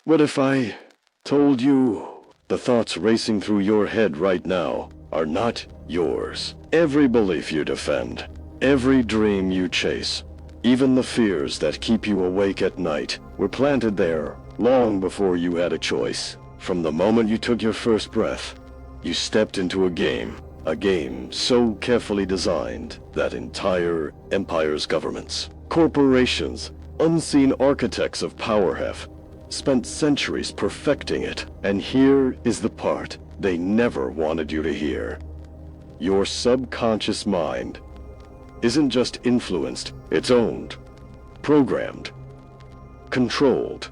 What if I told you the thoughts racing through your head right now are not yours? Every belief you defend, every dream you chase, even the fears that keep you awake at night were planted there long before you had a choice. From the moment you took your first breath, you stepped into a game so carefully designed that entire empires, governments, corporations, unseen architects of power have spent centuries perfecting it. And here is the part they never wanted you to hear. Your subconscious mind isn't just influenced, it's owned, programmed, controlled.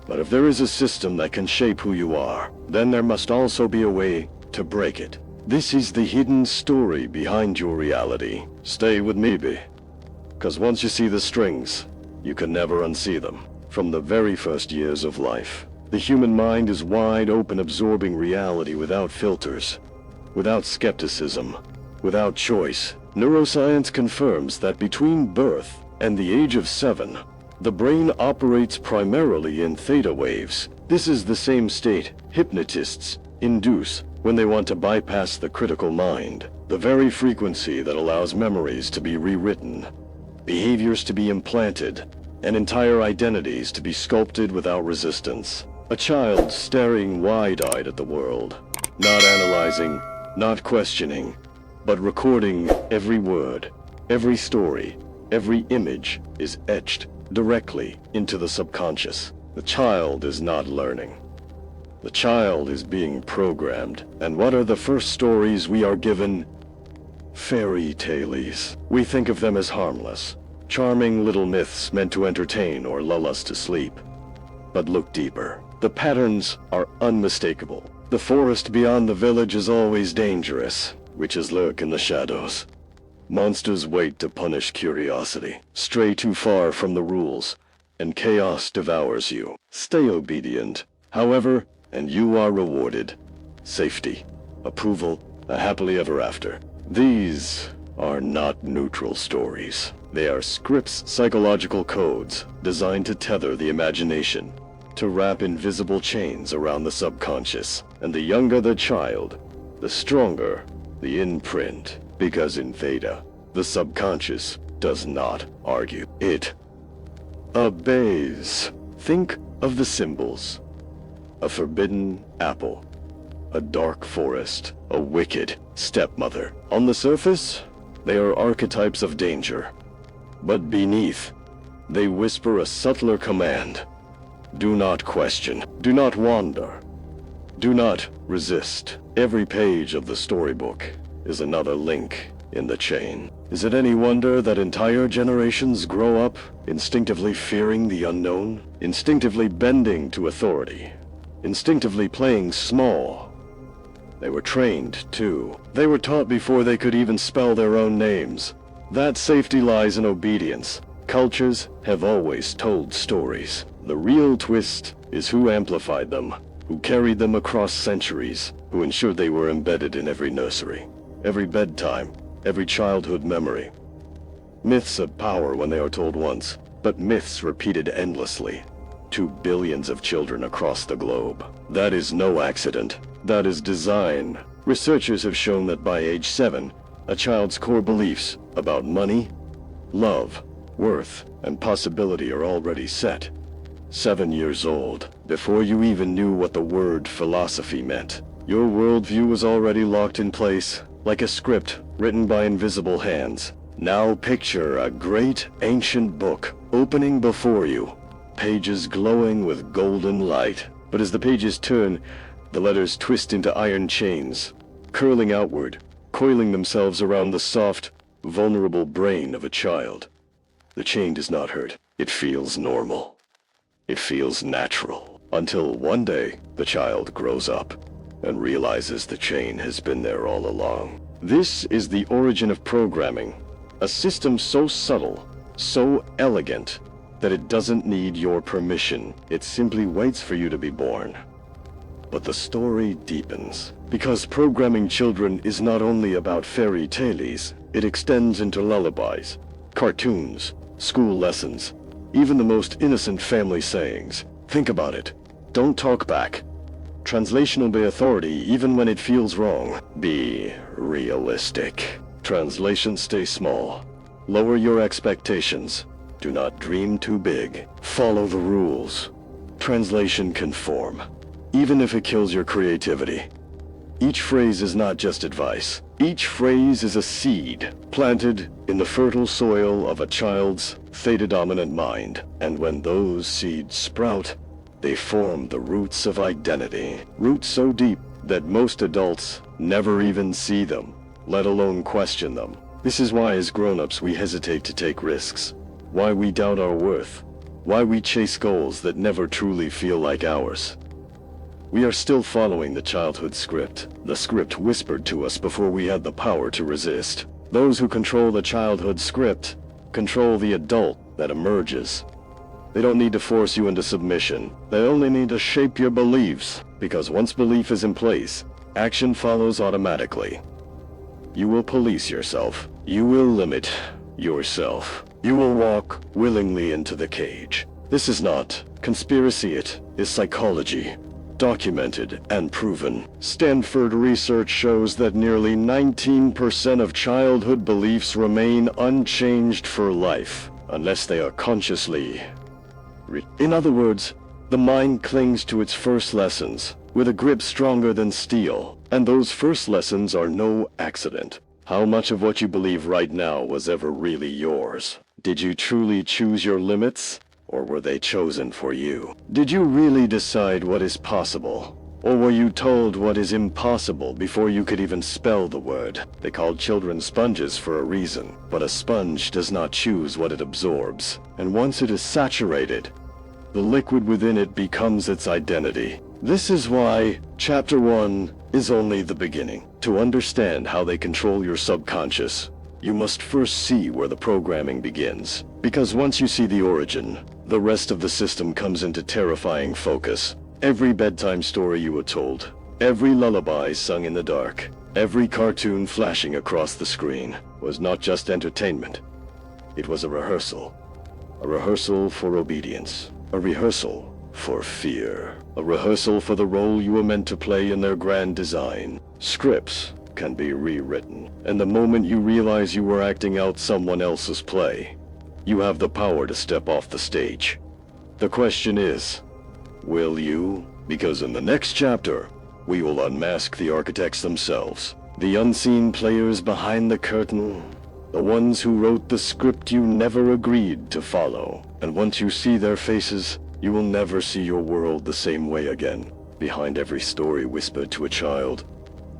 But if there is a system that can shape who you are, then there must also be a way to break it. This is the hidden story behind your reality. Stay with me, B. 'Cause once you see the strings, you can never unsee them. From the very first years of life, the human mind is wide open, absorbing reality without filters, without skepticism, without choice. Neuroscience confirms that between birth and the age of 7, the brain operates primarily in theta waves. This is the same state hypnotists induce when they want to bypass the critical mind, the very frequency that allows memories to be rewritten, behaviors to be implanted, and entire identities to be sculpted without resistance. A child staring wide-eyed at the world, not analyzing, not questioning, but recording every word, every story, every image is etched directly into the subconscious. The child is not learning. The child is being programmed. And what are the first stories we are given? Fairy tales. We think of them as harmless, charming little myths meant to entertain or lull us to sleep. But look deeper. The patterns are unmistakable. The forest beyond the village is always dangerous. Witches lurk in the shadows. Monsters wait to punish curiosity. Stray too far from the rules, and chaos devours you. Stay obedient, however, and you are rewarded. Safety, approval, a happily ever after. These are not neutral stories. They are scripts, psychological codes designed to tether the imagination, to wrap invisible chains around the subconscious. And the younger the child, the stronger the imprint. Because in Theta, the subconscious does not argue. It obeys. Think of the symbols. A forbidden apple, a dark forest, a wicked stepmother. On the surface, they are archetypes of danger. But beneath, they whisper a subtler command. Do not question. Do not wander. Do not resist. Every page of the storybook is another link in the chain. Is it any wonder that entire generations grow up instinctively fearing the unknown, instinctively bending to authority, instinctively playing small? They were trained, too. They were taught before they could even spell their own names. That safety lies in obedience. Cultures have always told stories. The real twist is who amplified them, who carried them across centuries, who ensured they were embedded in every nursery, every bedtime, every childhood memory. Myths have power when they are told once, but myths repeated endlessly to billions of children across the globe. That is no accident. That is design. Researchers have shown that by age 7, a child's core beliefs about money, love, worth, and possibility are already set. 7 years old, before you even knew what the word philosophy meant. Your worldview was already locked in place, like a script written by invisible hands. Now picture a great ancient book opening before you, pages glowing with golden light. But as the pages turn, the letters twist into iron chains, curling outward, coiling themselves around the soft, vulnerable brain of a child. The chain does not hurt. It feels normal. It feels natural. Until one day, the child grows up and realizes the chain has been there all along. This is the origin of programming, a system so subtle, so elegant, that it doesn't need your permission. It simply waits for you to be born. But the story deepens, because programming children is not only about fairy tales, it extends into lullabies, cartoons, school lessons, even the most innocent family sayings. Think about it. Don't talk back. Translation obey authority even when it feels wrong. Be realistic. Translation stay small. Lower your expectations. Do not dream too big. Follow the rules. Translation conform, even if it kills your creativity. Each phrase is not just advice. Each phrase is a seed planted in the fertile soil of a child's theta-dominant mind. And when those seeds sprout, they form the roots of identity. Roots so deep that most adults never even see them, let alone question them. This is why as grown-ups we hesitate to take risks. Why we doubt our worth. Why we chase goals that never truly feel like ours. We are still following the childhood script, the script whispered to us before we had the power to resist. Those who control the childhood script control the adult that emerges. They don't need to force you into submission. They only need to shape your beliefs, because once belief is in place, action follows automatically. You will police yourself. You will limit yourself. You will walk willingly into the cage. This is not conspiracy, it is psychology. Documented and proven. Stanford research shows that nearly 19% of childhood beliefs remain unchanged for life, unless they are consciously. In other words, the mind clings to its first lessons, with a grip stronger than steel, and those first lessons are no accident. How much of what you believe right now was ever really yours? Did you truly choose your limits? Or were they chosen for you? Did you really decide what is possible? Or were you told what is impossible before you could even spell the word? They called children sponges for a reason, but a sponge does not choose what it absorbs. And once it is saturated, the liquid within it becomes its identity. This is why Chapter 1 is only the beginning. To understand how they control your subconscious, you must first see where the programming begins. Because once you see the origin, the rest of the system comes into terrifying focus. Every bedtime story you were told, every lullaby sung in the dark, every cartoon flashing across the screen was not just entertainment. It was a rehearsal. A rehearsal for obedience. A rehearsal for fear. A rehearsal for the role you were meant to play in their grand design. Scripts can be rewritten, and the moment you realize you were acting out someone else's play, you have the power to step off the stage. The question is, will you? Because in the next chapter, we will unmask the architects themselves, the unseen players behind the curtain, the ones who wrote the script you never agreed to follow. And once you see their faces, you will never see your world the same way again. Behind every story whispered to a child,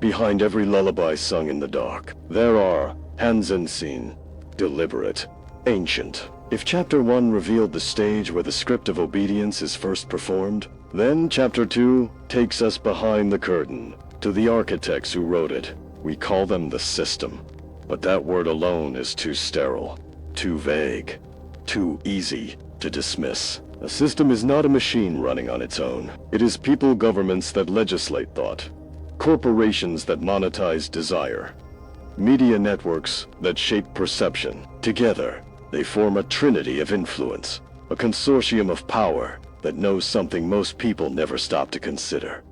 behind every lullaby sung in the dark, there are hands unseen, deliberate, ancient. If Chapter 1 revealed the stage where the script of obedience is first performed, then Chapter 2 takes us behind the curtain, to the architects who wrote it. We call them the system. But that word alone is too sterile, too vague, too easy to dismiss. A system is not a machine running on its own. It is people governments that legislate thought, corporations that monetize desire, media networks that shape perception. Together, they form a trinity of influence, a consortium of power that knows something most people never stop to consider.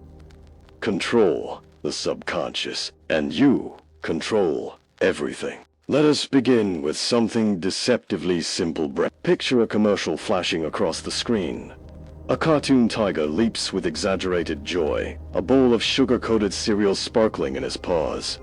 Control the subconscious, and you control everything. Let us begin with something deceptively simple. Picture a commercial flashing across the screen. A cartoon tiger leaps with exaggerated joy, a bowl of sugar-coated cereal sparkling in his paws.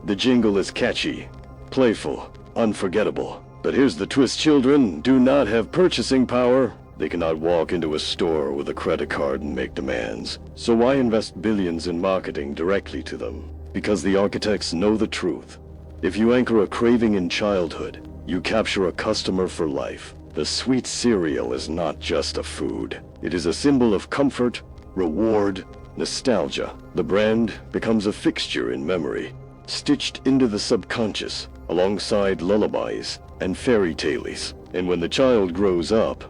The jingle is catchy, playful, unforgettable. But here's the twist: children do not have purchasing power. They cannot walk into a store with a credit card and make demands. So why invest billions in marketing directly to them? Because the architects know the truth. If you anchor a craving in childhood, you capture a customer for life. The sweet cereal is not just a food. It is a symbol of comfort, reward, nostalgia. The brand becomes a fixture in memory, stitched into the subconscious, alongside lullabies and fairy tales. And when the child grows up,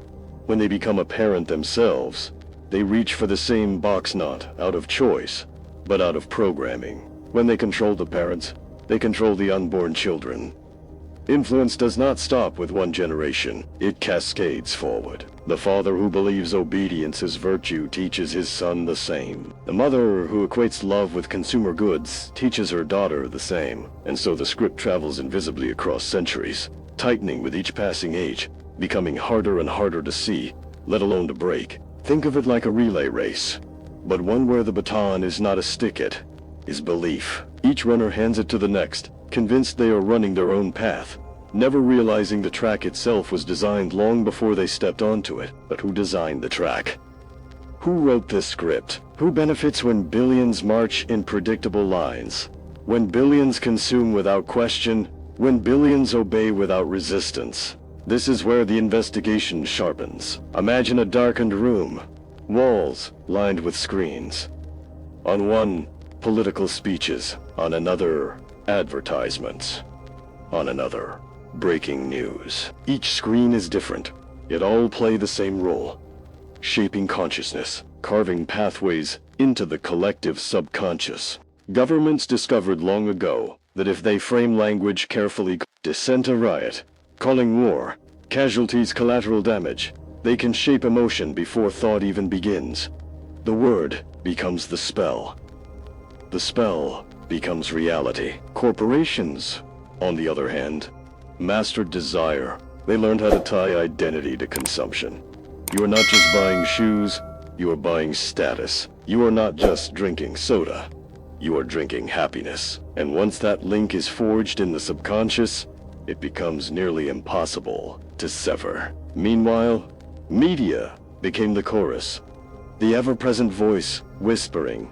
when they become a parent themselves, they reach for the same box not out of choice, but out of programming. When they control the parents, they control the unborn children. Influence does not stop with one generation. It cascades forward. The father who believes obedience is virtue teaches his son the same. The mother who equates love with consumer goods teaches her daughter the same. And so the script travels invisibly across centuries, tightening with each passing age, becoming harder and harder to see, let alone to break. Think of it like a relay race, but one where the baton is not a stick, it is belief. Each runner hands it to the next, convinced they are running their own path, never realizing the track itself was designed long before they stepped onto it. But who designed the track? Who wrote this script? Who benefits when billions march in predictable lines? When billions consume without question? When billions obey without resistance? This is where the investigation sharpens. Imagine a darkened room, walls lined with screens. On one, political speeches. On another, advertisements. On another, breaking news. Each screen is different, yet all play the same role. Shaping consciousness, carving pathways into the collective subconscious. Governments discovered long ago that if they frame language carefully, dissent a riot, calling war, casualties collateral damage, they can shape emotion before thought even begins. The word becomes the spell. The spell becomes reality. Corporations, on the other hand, mastered desire. They learned how to tie identity to consumption. You are not just buying shoes, you are buying status. You are not just drinking soda, you are drinking happiness. And once that link is forged in the subconscious, it becomes nearly impossible to sever. Meanwhile, media became the chorus, the ever-present voice whispering.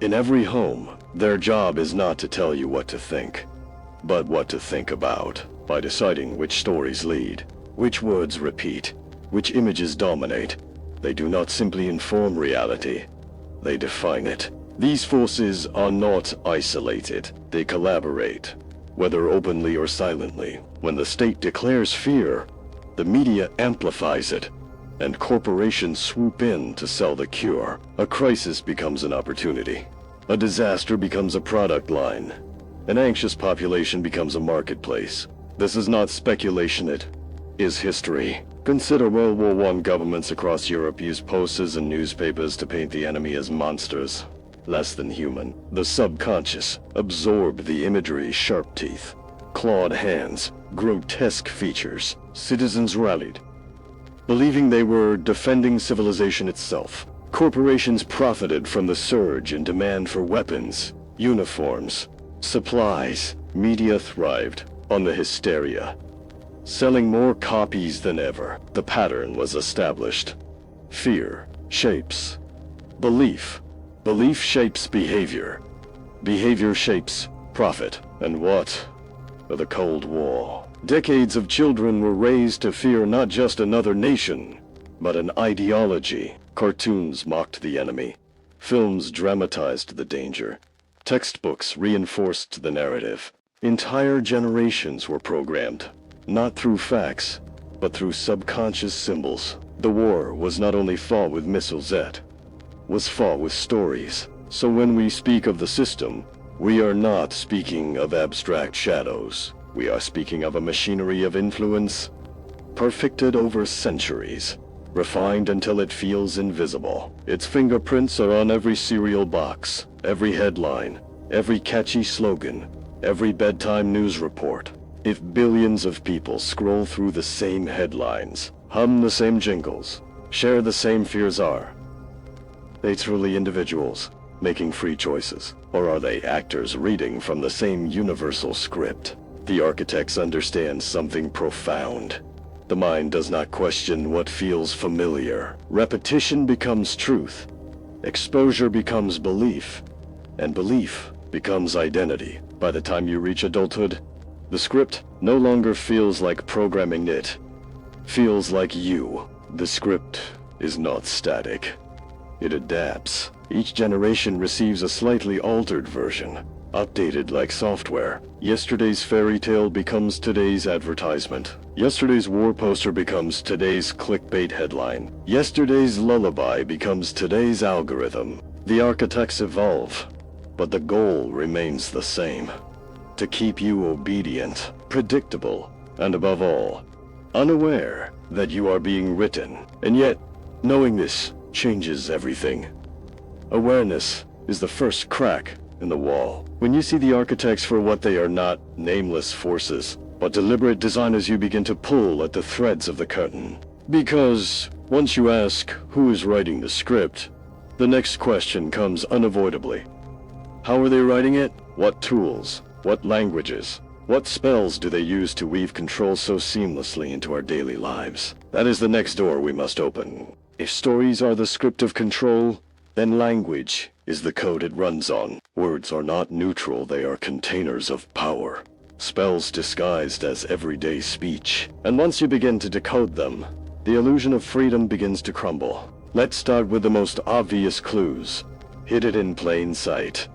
In every home, their job is not to tell you what to think, but what to think about, by deciding which stories lead, which words repeat, which images dominate. They do not simply inform reality, they define it. These forces are not isolated, they collaborate, whether openly or silently. When the state declares fear, the media amplifies it, and corporations swoop in to sell the cure. A crisis becomes an opportunity. A disaster becomes a product line. An anxious population becomes a marketplace. This is not speculation, it is history. Consider World War I. Governments across Europe used posters and newspapers to paint the enemy as monsters, less than human. The subconscious absorbed the imagery: sharp teeth, clawed hands, grotesque features. Citizens rallied, believing they were defending civilization itself. Corporations profited from the surge in demand for weapons, uniforms, supplies. Media thrived on the hysteria, selling more copies than ever. The pattern was established. Fear shapes belief. Belief shapes behavior. Behavior shapes profit. And what of the Cold War? Decades of children were raised to fear not just another nation, but an ideology. Cartoons mocked the enemy. Films dramatized the danger. Textbooks reinforced the narrative. Entire generations were programmed, not through facts, but through subconscious symbols. The war was not only fought with missiles, it was fought with stories. So when we speak of the system, we are not speaking of abstract shadows. We are speaking of a machinery of influence, perfected over centuries, refined until it feels invisible. Its fingerprints are on every cereal box, every headline, every catchy slogan, every bedtime news report. If billions of people scroll through the same headlines, hum the same jingles, share the same fears, are they truly individuals making free choices? Or are they actors reading from the same universal script? The architects understand something profound. The mind does not question what feels familiar. Repetition becomes truth. Exposure becomes belief. And belief becomes identity. By the time you reach adulthood, the script no longer feels like programming, it feels like you. The script is not static. It adapts. Each generation receives a slightly altered version, updated like software. Yesterday's fairy tale becomes today's advertisement. Yesterday's war poster becomes today's clickbait headline. Yesterday's lullaby becomes today's algorithm. The architects evolve, but the goal remains the same: to keep you obedient, unpredictable, and above all, unaware that you are being written. And yet, knowing this changes everything. Awareness is the first crack in the wall. When you see the architects for what they are, not nameless forces, but deliberate designers, you begin to pull at the threads of the curtain. Because once you ask who is writing the script, the next question comes unavoidably. How are they writing it? What tools? What languages? What spells do they use to weave control so seamlessly into our daily lives? That is the next door we must open. If stories are the script of control, then language is the code it runs on. Words are not neutral, they are containers of power. Spells disguised as everyday speech. And once you begin to decode them, the illusion of freedom begins to crumble. Let's start with the most obvious clues, hidden in plain sight.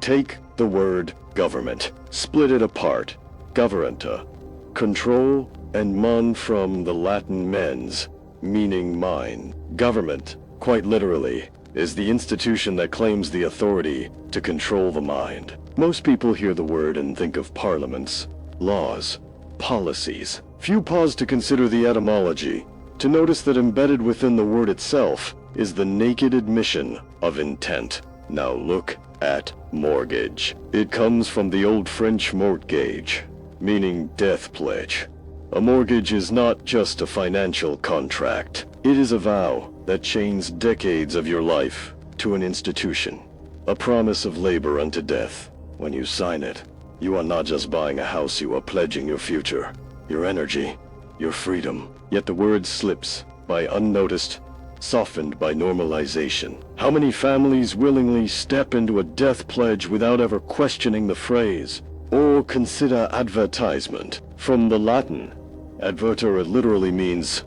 Take the word government, split it apart. Governanta, control, and mon from the Latin mens, meaning mind. Government, quite literally, is the institution that claims the authority to control the mind. Most people hear the word and think of parliaments, laws, policies. Few pause to consider the etymology, to notice that embedded within the word itself is the naked admission of intent. Now look at mortgage. It comes from the old French mortgage, meaning death pledge. A mortgage is not just a financial contract. It is a vow that chains decades of your life to an institution. A promise of labor unto death. When you sign it, you are not just buying a house, you are pledging your future, your energy, your freedom. Yet the word slips by unnoticed, softened by normalization. How many families willingly step into a death pledge without ever questioning the phrase? Or consider advertisement. From the Latin, advertere literally means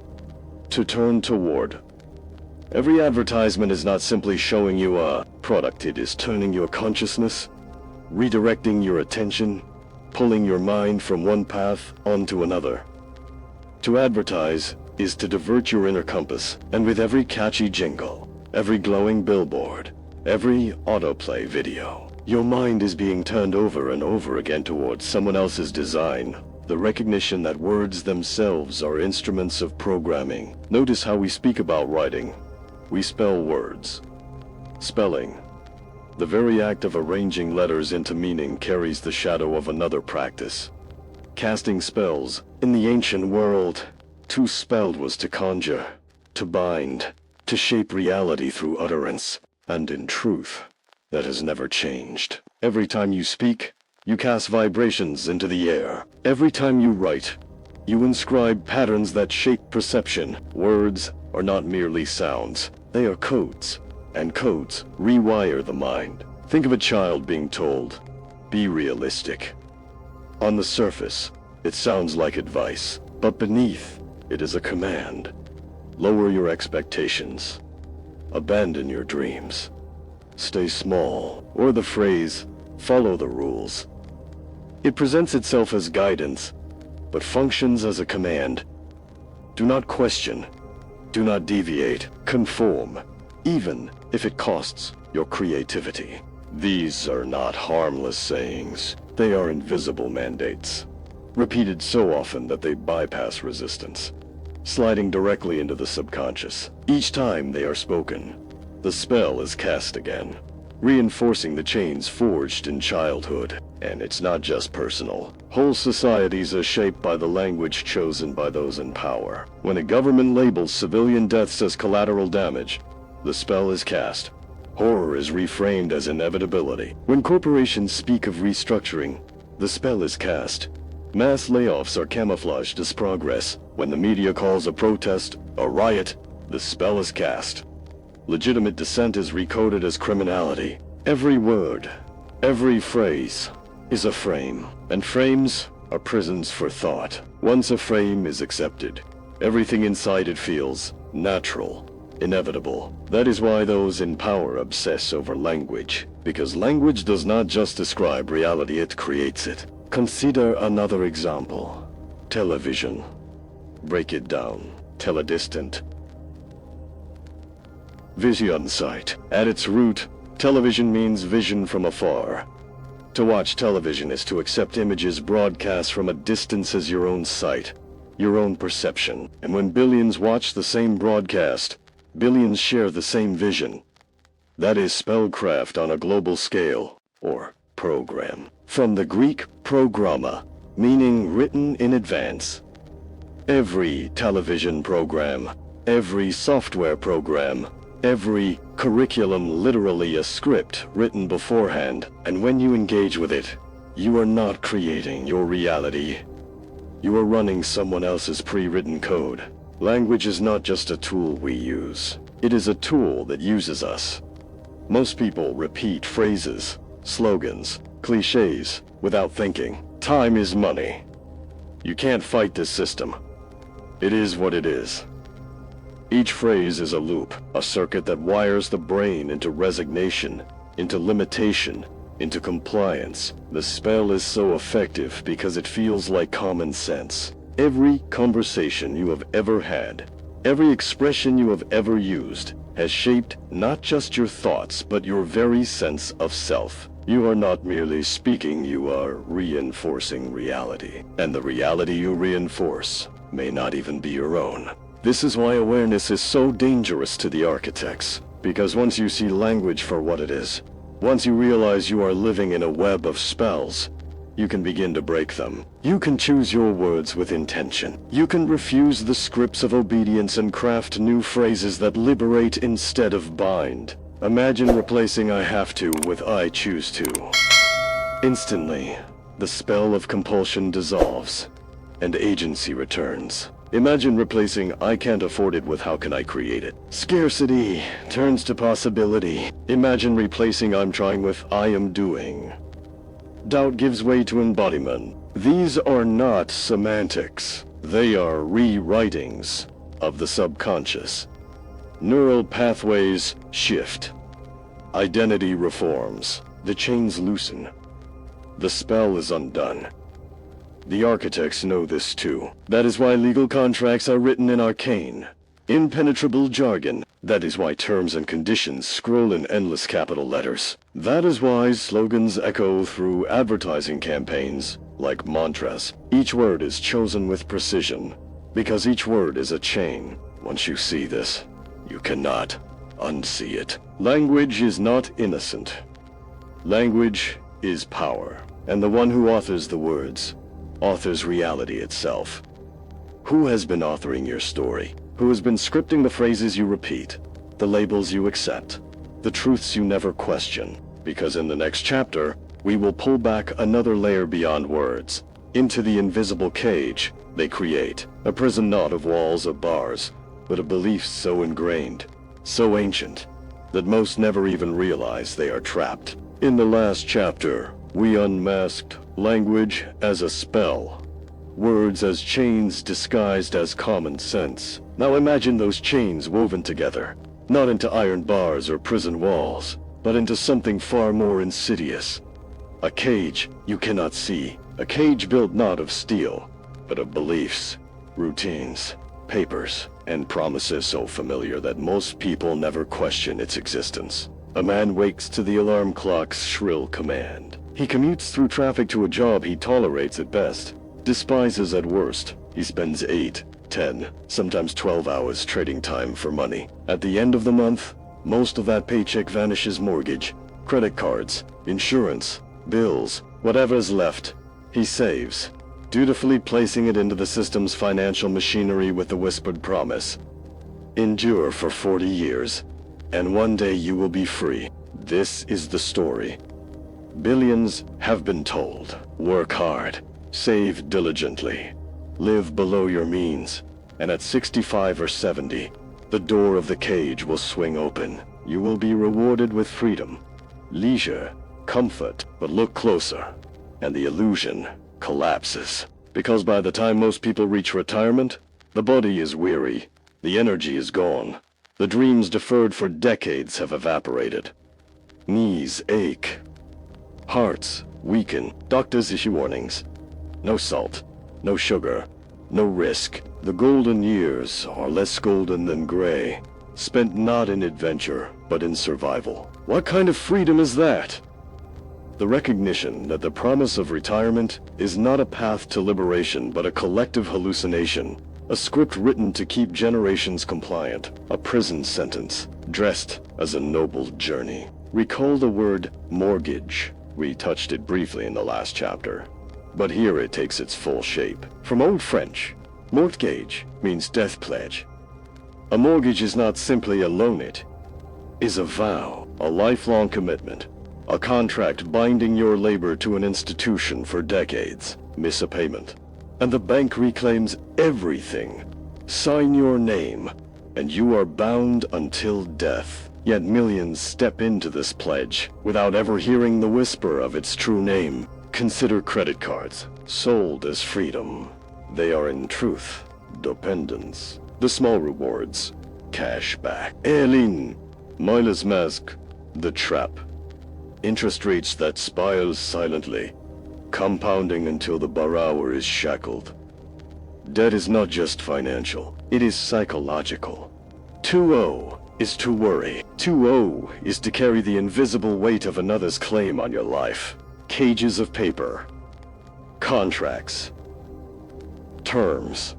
to turn toward. Every advertisement is not simply showing you a product, it is turning your consciousness, redirecting your attention, pulling your mind from one path onto another. To advertise is to divert your inner compass, and with every catchy jingle, every glowing billboard, every autoplay video, your mind is being turned over and over again towards someone else's design. The recognition that words themselves are instruments of programming. Notice how we speak about writing. We spell words. Spelling, the very act of arranging letters into meaning, carries the shadow of another practice. Casting spells. In the ancient world, to spell was to conjure, to bind, to shape reality through utterance. And in truth, that has never changed. Every time you speak, you cast vibrations into the air. Every time you write, you inscribe patterns that shape perception. Words are not merely sounds, they are codes, and codes rewire the mind. Think of a child being told, be realistic. On the surface, it sounds like advice, but beneath, it is a command. Lower your expectations. Abandon your dreams. Stay small, or the phrase, follow the rules. It presents itself as guidance, but functions as a command. Do not question. Do not deviate. Conform, even if it costs your creativity. These are not harmless sayings. They are invisible mandates, repeated so often that they bypass resistance, sliding directly into the subconscious. Each time they are spoken, the spell is cast again, reinforcing the chains forged in childhood. And it's not just personal. Whole societies are shaped by the language chosen by those in power. When a government labels civilian deaths as collateral damage, the spell is cast. Horror is reframed as inevitability. When corporations speak of restructuring, the spell is cast. Mass layoffs are camouflaged as progress. When the media calls a protest a riot, the spell is cast. Legitimate dissent is recoded as criminality. Every word, every phrase is a frame, and frames are prisons for thought. Once a frame is accepted, everything inside it feels natural, inevitable. That is why those in power obsess over language, because language does not just describe reality, it creates it. Consider another example. Television. Break it down. Teledistant. Vision sight. At its root, television means vision from afar. To watch television is to accept images broadcast from a distance as your own sight, your own perception. And when billions watch the same broadcast, billions share the same vision. That is spellcraft on a global scale, or program. From the Greek programma, meaning written in advance. Every television program, every software program, every curriculum literally a script written beforehand, and when you engage with it, you are not creating your reality. You are running someone else's pre-written code. Language is not just a tool we use. It is a tool that uses us. Most people repeat phrases, slogans, cliches, without thinking. Time is money. You can't fight this system. It is what it is. Each phrase is a loop, a circuit that wires the brain into resignation, into limitation, into compliance. The spell is so effective because it feels like common sense. Every conversation you have ever had, every expression you have ever used, has shaped not just your thoughts, but your very sense of self. You are not merely speaking, you are reinforcing reality. And the reality you reinforce may not even be your own. This is why awareness is so dangerous to the architects, because once you see language for what it is, once you realize you are living in a web of spells, you can begin to break them. You can choose your words with intention. You can refuse the scripts of obedience and craft new phrases that liberate instead of bind. Imagine replacing I have to with I choose to. Instantly, the spell of compulsion dissolves, and agency returns. Imagine replacing I can't afford it with how can I create it. Scarcity turns to possibility. Imagine replacing I'm trying with I am doing. Doubt gives way to embodiment. These are not semantics. They are rewritings of the subconscious. Neural pathways shift. Identity reforms. The chains loosen. The spell is undone. The architects know this too. That is why legal contracts are written in arcane, impenetrable jargon. That is why terms and conditions scroll in endless capital letters. That is why slogans echo through advertising campaigns like mantras. Each word is chosen with precision, because each word is a chain. Once you see this, you cannot unsee it. Language is not innocent. Language is power, and the one who authors the words authors reality itself. Who has been authoring your story? Who has been scripting the phrases you repeat, the labels you accept, the truths you never question? Because in the next chapter, we will pull back another layer beyond words, into the invisible cage they create. A prison not of walls or bars, but of beliefs so ingrained, so ancient, that most never even realize they are trapped. In the last chapter, we unmasked language as a spell, words as chains disguised as common sense. Now imagine those chains woven together, not into iron bars or prison walls, but into something far more insidious. A cage you cannot see, a cage built not of steel, but of beliefs, routines, papers, and promises so familiar that most people never question its existence. A man wakes to the alarm clock's shrill command. He commutes through traffic to a job he tolerates at best, despises at worst. He spends 8, 10, sometimes 12 hours trading time for money. At the end of the month, most of that paycheck vanishes: mortgage, credit cards, insurance, bills, whatever's left. He saves, dutifully placing it into the system's financial machinery with the whispered promise: endure for 40 years, and one day you will be free. This is the story. Billions have been told. Work hard, save diligently, live below your means, and at 65 or 70, the door of the cage will swing open. You will be rewarded with freedom, leisure, comfort. But look closer, and the illusion collapses. Because by the time most people reach retirement, the body is weary, the energy is gone, the dreams deferred for decades have evaporated. Knees ache, hearts weaken. Doctors issue warnings. No salt, no sugar, no risk. The golden years are less golden than gray, spent not in adventure, but in survival. What kind of freedom is that? The recognition that the promise of retirement is not a path to liberation but a collective hallucination. A script written to keep generations compliant. A prison sentence, dressed as a noble journey. Recall the word mortgage. We touched it briefly in the last chapter. But here it takes its full shape. From Old French, mortgage means death pledge. A mortgage is not simply a loan, it is a vow, a lifelong commitment, a contract binding your labor to an institution for decades. Miss a payment, and the bank reclaims everything. Sign your name, and you are bound until death. Yet millions step into this pledge without ever hearing the whisper of its true name. Consider credit cards, sold as freedom. They are in truth dependence. The small rewards, cash back. Erlin, Milas Mask, the trap. Interest rates that spirals silently, compounding until the borrower is shackled. Debt is not just financial, it is psychological. 2-0 is to worry. 2-0 is to carry the invisible weight of another's claim on your life. Cages of paper, contracts, terms.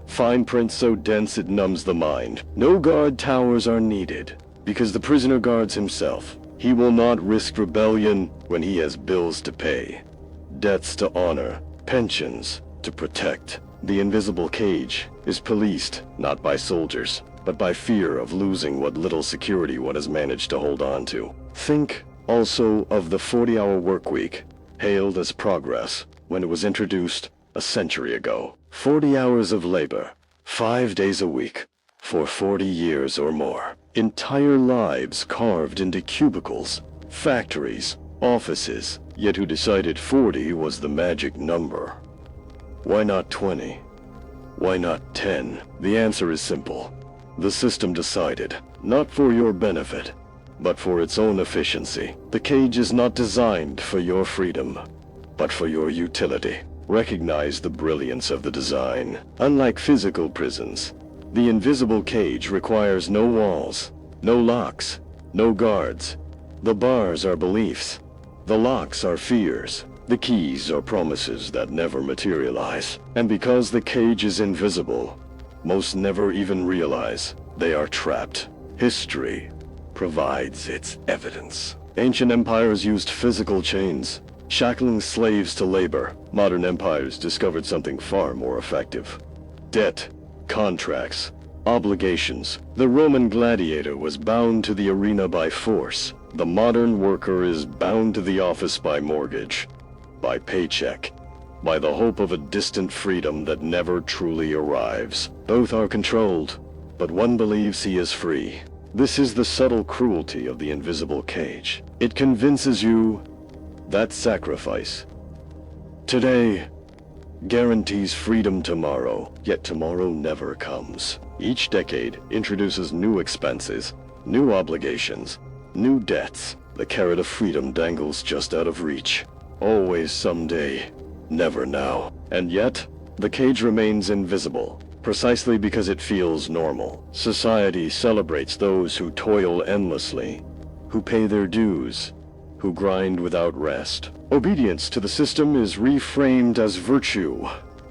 Fine print so dense it numbs the mind. No guard towers are needed, because the prisoner guards himself. He will not risk rebellion when he has bills to pay. Debts to honor, pensions to protect. The invisible cage is policed not by soldiers, but by fear of losing what little security one has managed to hold on to. Think also of the 40-hour workweek, hailed as progress when it was introduced a century ago. 40 hours of labor, 5 days a week, for 40 years or more. Entire lives carved into cubicles, factories, offices, yet who decided 40 was the magic number? Why not 20? Why not 10? The answer is simple. The system decided, not for your benefit, but for its own efficiency. The cage is not designed for your freedom, but for your utility. Recognize the brilliance of the design. Unlike physical prisons, the invisible cage requires no walls, no locks, no guards. The bars are beliefs. The locks are fears. The keys are promises that never materialize. And because the cage is invisible, most never even realize they are trapped. History provides its evidence. Ancient empires used physical chains, shackling slaves to labor. Modern empires discovered something far more effective. Debt, contracts, obligations. The Roman gladiator was bound to the arena by force. The modern worker is bound to the office by mortgage, by paycheck, by the hope of a distant freedom that never truly arrives. Both are controlled, but one believes he is free. This is the subtle cruelty of the invisible cage. It convinces you that sacrifice today guarantees freedom tomorrow, yet tomorrow never comes. Each decade introduces new expenses, new obligations, new debts. The carrot of freedom dangles just out of reach. Always someday, never now. And yet, the cage remains invisible, precisely because it feels normal. Society celebrates those who toil endlessly, who pay their dues, who grind without rest. Obedience to the system is reframed as virtue,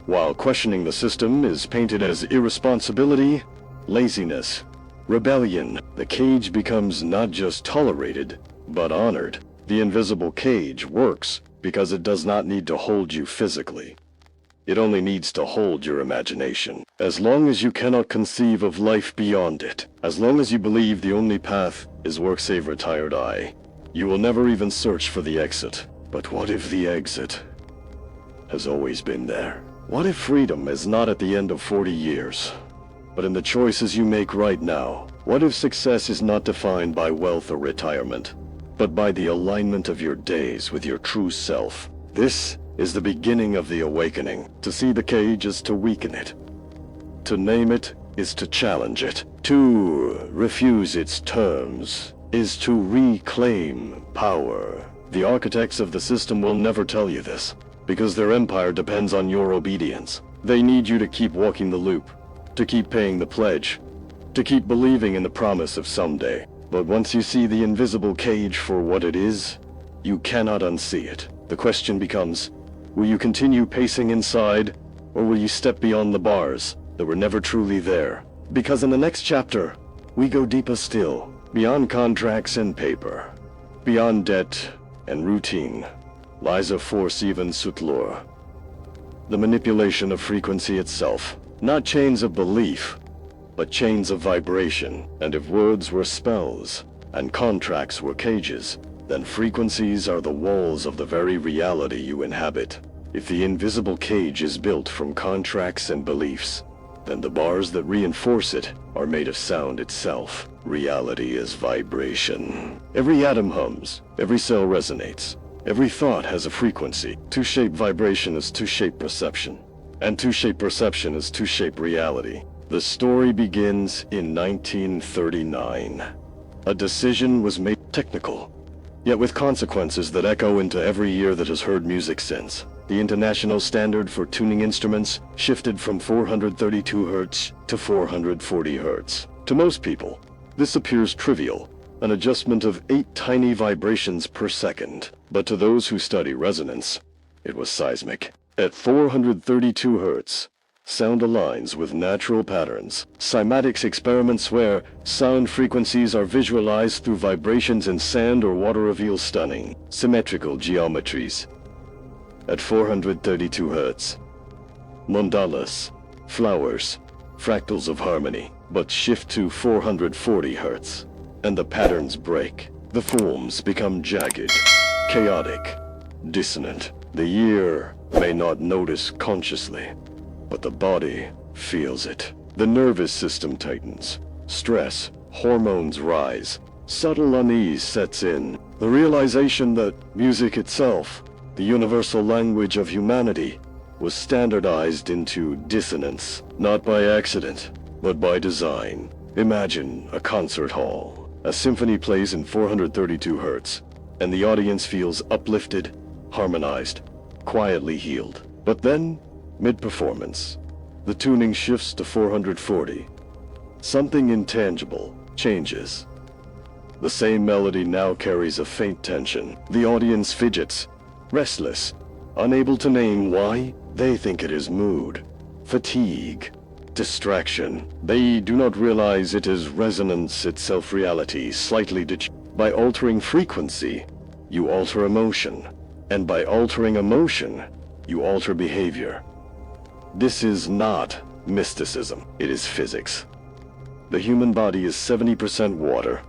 while questioning the system is painted as irresponsibility, laziness, rebellion. The cage becomes not just tolerated, but honored. The invisible cage works because it does not need to hold you physically. It only needs to hold your imagination. As long as you cannot conceive of life beyond it, as long as you believe the only path is work save retired eye, you will never even search for the exit. But what if the exit has always been there? What if freedom is not at the end of 40 years, but in the choices you make right now? What if success is not defined by wealth or retirement, but by the alignment of your days with your true self? This is the beginning of the awakening. To see the cage is to weaken it. To name it is to challenge it. To refuse its terms is to reclaim power. The architects of the system will never tell you this, because their empire depends on your obedience. They need you to keep walking the loop, to keep paying the pledge, to keep believing in the promise of someday. But once you see the invisible cage for what it is, You cannot unsee it. The question becomes, will you continue pacing inside, or will you step beyond the bars that were never truly there? Because in the next chapter, we go deeper still, beyond contracts and paper, beyond debt and routine, lies a force even subtler. The manipulation of frequency itself, not chains of belief, but chains of vibration. And if words were spells, and contracts were cages, then frequencies are the walls of the very reality you inhabit. If the invisible cage is built from contracts and beliefs, then the bars that reinforce it are made of sound itself. Reality is vibration. Every atom hums, every cell resonates, every thought has a frequency. To shape vibration is to shape perception, and to shape perception is to shape reality. The story begins in 1939. A decision was made, technical, yet with consequences that echo into every ear that has heard music since. The international standard for tuning instruments shifted from 432 Hz to 440 Hz. To most people, this appears trivial, an adjustment of 8 tiny vibrations per second. But to those who study resonance, it was seismic. At 432 Hz, sound aligns with natural patterns. Cymatics experiments where sound frequencies are visualized through vibrations in sand or water reveal stunning, symmetrical geometries. At 432 Hz, mandalas, flowers, fractals of harmony, but shift to 440 Hz, and the patterns break. The forms become jagged, chaotic, dissonant. The ear may not notice consciously, but the body feels it. The nervous system tightens. Stress, hormones rise. Subtle unease sets in. The realization that music itself, the universal language of humanity, was standardized into dissonance, not by accident, but by design. Imagine a concert hall. A symphony plays in 432 Hz, and the audience feels uplifted, harmonized, quietly healed. But then, mid-performance, the tuning shifts to 440. Something intangible changes. The same melody now carries a faint tension. The audience fidgets, restless, unable to name why. They think it is mood, fatigue, distraction. They do not realize it is resonance itself, reality slightly By altering frequency, you alter emotion, and by altering emotion, you alter behavior. This is not mysticism, it is physics. The human body is 70% water.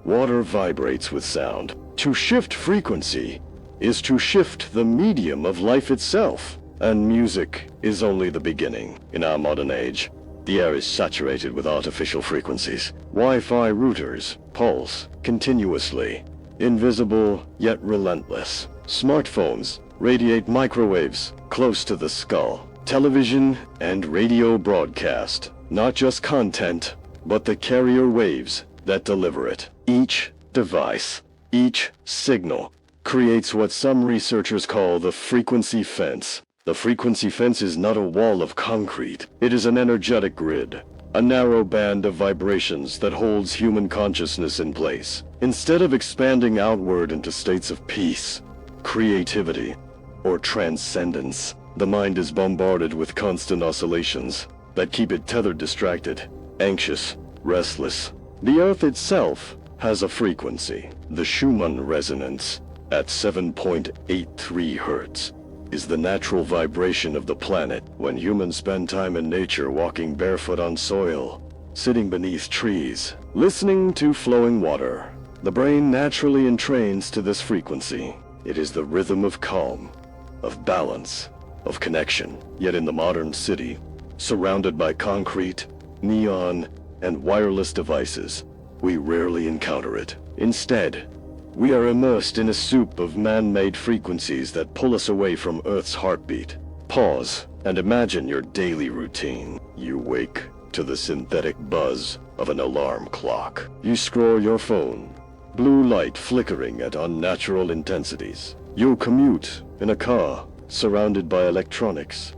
Water vibrates with sound. To shift frequency is to shift the medium of life itself, and music is only the beginning. In our modern age, the air is saturated with artificial frequencies. Wi-Fi routers pulse continuously, invisible yet relentless. Smartphones radiate microwaves close to the skull. Television and radio broadcast not just content, but the carrier waves that deliver it. Each device, each signal, creates what some researchers call the frequency fence. The frequency fence is not a wall of concrete. It is an energetic grid, a narrow band of vibrations that holds human consciousness in place. Instead of expanding outward into states of peace, creativity, or transcendence, the mind is bombarded with constant oscillations that keep it tethered, distracted, anxious, restless. The Earth itself has a frequency. The Schumann resonance at 7.83 Hz is the natural vibration of the planet. When humans spend time in nature, walking barefoot on soil, sitting beneath trees, listening to flowing water, the brain naturally entrains to this frequency. It is the rhythm of calm, of balance, of connection. Yet in the modern city, surrounded by concrete, neon, and wireless devices, we rarely encounter it. Instead, we are immersed in a soup of man-made frequencies that pull us away from Earth's heartbeat. Pause and imagine your daily routine. You wake to the synthetic buzz of an alarm clock. You scroll your phone, blue light flickering at unnatural intensities. You commute in a car surrounded by electronics,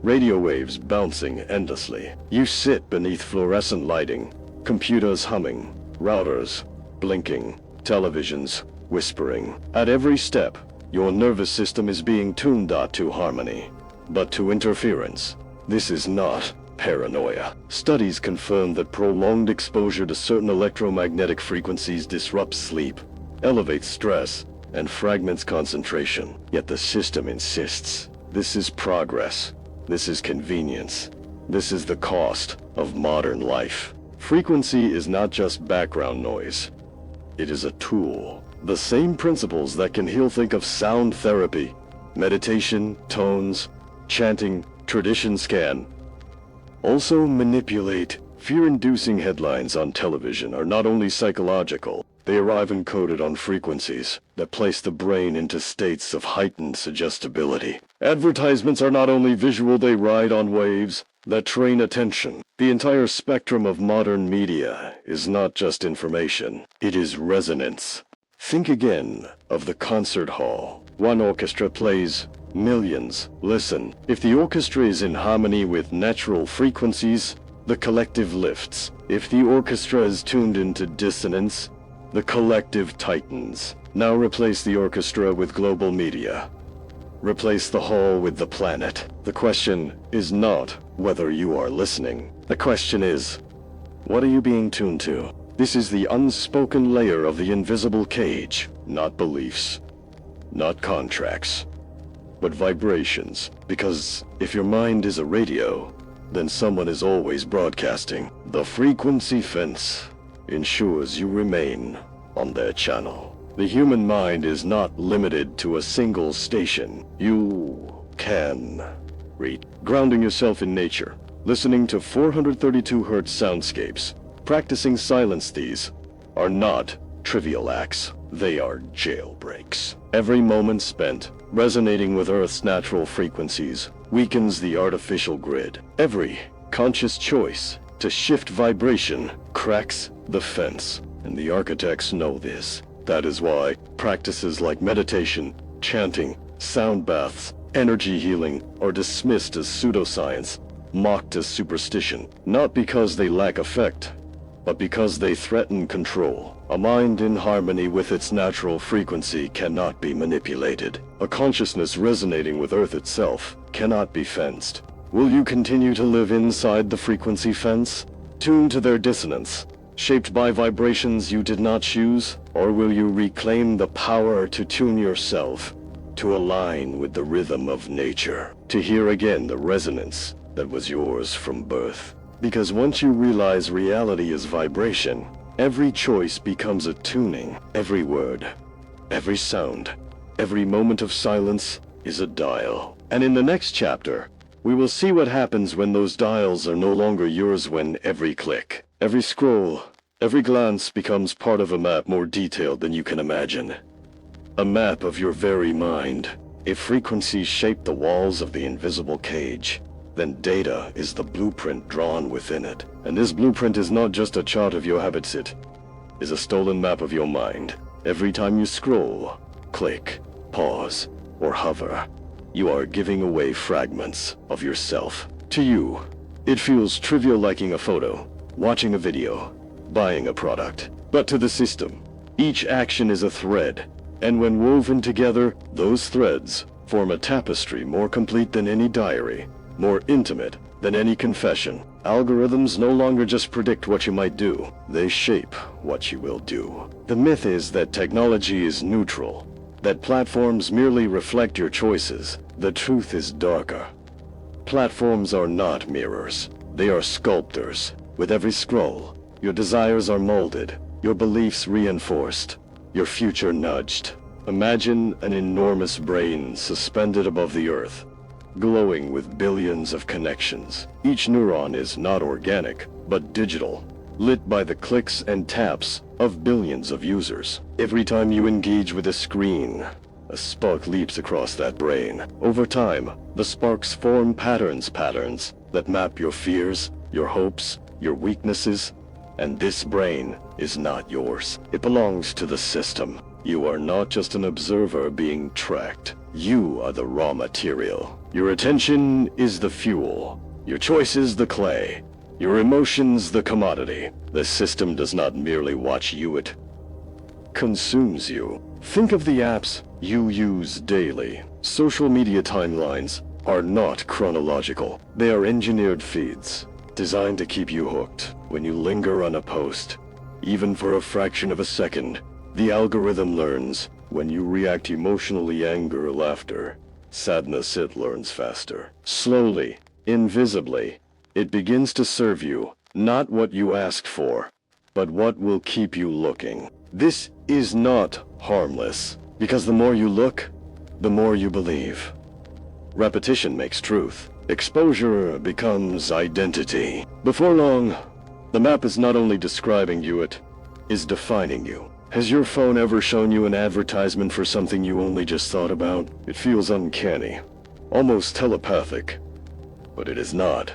radio waves bouncing endlessly. You sit beneath fluorescent lighting, computers humming, routers blinking, televisions whispering. At every step, your nervous system is being tuned not to harmony, but to interference. This is not paranoia. Studies confirm that prolonged exposure to certain electromagnetic frequencies disrupts sleep, elevates stress, and fragments concentration. Yet the system insists. This is progress. This is convenience. This is the cost of modern life. Frequency is not just background noise. It is a tool. The same principles that can heal, think of sound therapy, meditation, tones, chanting, traditions can also manipulate. Fear-inducing headlines on television are not only psychological, they arrive encoded on frequencies that place the brain into states of heightened suggestibility. Advertisements are not only visual, they ride on waves that train attention. The entire spectrum of modern media is not just information, it is resonance. Think again of the concert hall. One orchestra plays, millions listen. If the orchestra is in harmony with natural frequencies, the collective lifts. If the orchestra is tuned into dissonance, the collective tightens. Now replace the orchestra with global media. Replace the hall with the planet. The question is not whether you are listening. The question is, what are you being tuned to? This is the unspoken layer of the invisible cage. Not beliefs, not contracts, but vibrations. Because if your mind is a radio, then someone is always broadcasting. The frequency fence ensures you remain on their channel. The human mind is not limited to a single station. You can read. Grounding yourself in nature, listening to 432 Hz soundscapes, practicing silence. These are not trivial acts. They are jailbreaks. Every moment spent resonating with Earth's natural frequencies weakens the artificial grid. Every conscious choice to shift vibration cracks the fence, and the architects know this. That is why practices like meditation, chanting, sound baths, energy healing are dismissed as pseudoscience, mocked as superstition, not because they lack effect, but because they threaten control. A mind in harmony with its natural frequency cannot be manipulated. A consciousness resonating with Earth itself cannot be fenced. Will you continue to live inside the frequency fence, tuned to their dissonance, shaped by vibrations you did not choose? Or will you reclaim the power to tune yourself, to align with the rhythm of nature, to hear again the resonance that was yours from birth? Because once you realize reality is vibration, every choice becomes a tuning. Every word, every sound, every moment of silence is a dial. And in the next chapter, we will see what happens when those dials are no longer yours, when every click, every scroll, every glance becomes part of a map more detailed than you can imagine. A map of your very mind. If frequencies shape the walls of the invisible cage, then data is the blueprint drawn within it. And this blueprint is not just a chart of your habits, it is a stolen map of your mind. Every time you scroll, click, pause, or hover, you are giving away fragments of yourself. To you, it feels trivial, liking a photo, watching a video, buying a product. But to the system, each action is a thread, and when woven together, those threads form a tapestry more complete than any diary, more intimate than any confession. Algorithms no longer just predict what you might do, they shape what you will do. The myth is that technology is neutral, that platforms merely reflect your choices. The truth is darker. Platforms are not mirrors, they are sculptors. With every scroll, your desires are molded, your beliefs reinforced, your future nudged. Imagine an enormous brain suspended above the earth, glowing with billions of connections. Each neuron is not organic, but digital, lit by the clicks and taps of billions of users. Every time you engage with a screen, a spark leaps across that brain. Over time, the sparks form patterns that map your fears, your hopes, your weaknesses, and this brain is not yours. It belongs to the system. You are not just an observer being tracked. You are the raw material. Your attention is the fuel. Your choices the clay. Your emotions the commodity. The system does not merely watch you, it consumes you. Think of the apps you use daily. Social media timelines are not chronological. They are engineered feeds, designed to keep you hooked. When you linger on a post, even for a fraction of a second, the algorithm learns. When you react emotionally, anger, laughter, sadness, it learns faster. Slowly, invisibly, it begins to serve you, not what you asked for, but what will keep you looking. This is not harmless, because the more you look, the more you believe. Repetition makes truth. Exposure becomes identity. Before long, the map is not only describing you, it is defining you. Has your phone ever shown you an advertisement for something you only just thought about? It feels uncanny, almost telepathic, but it is not.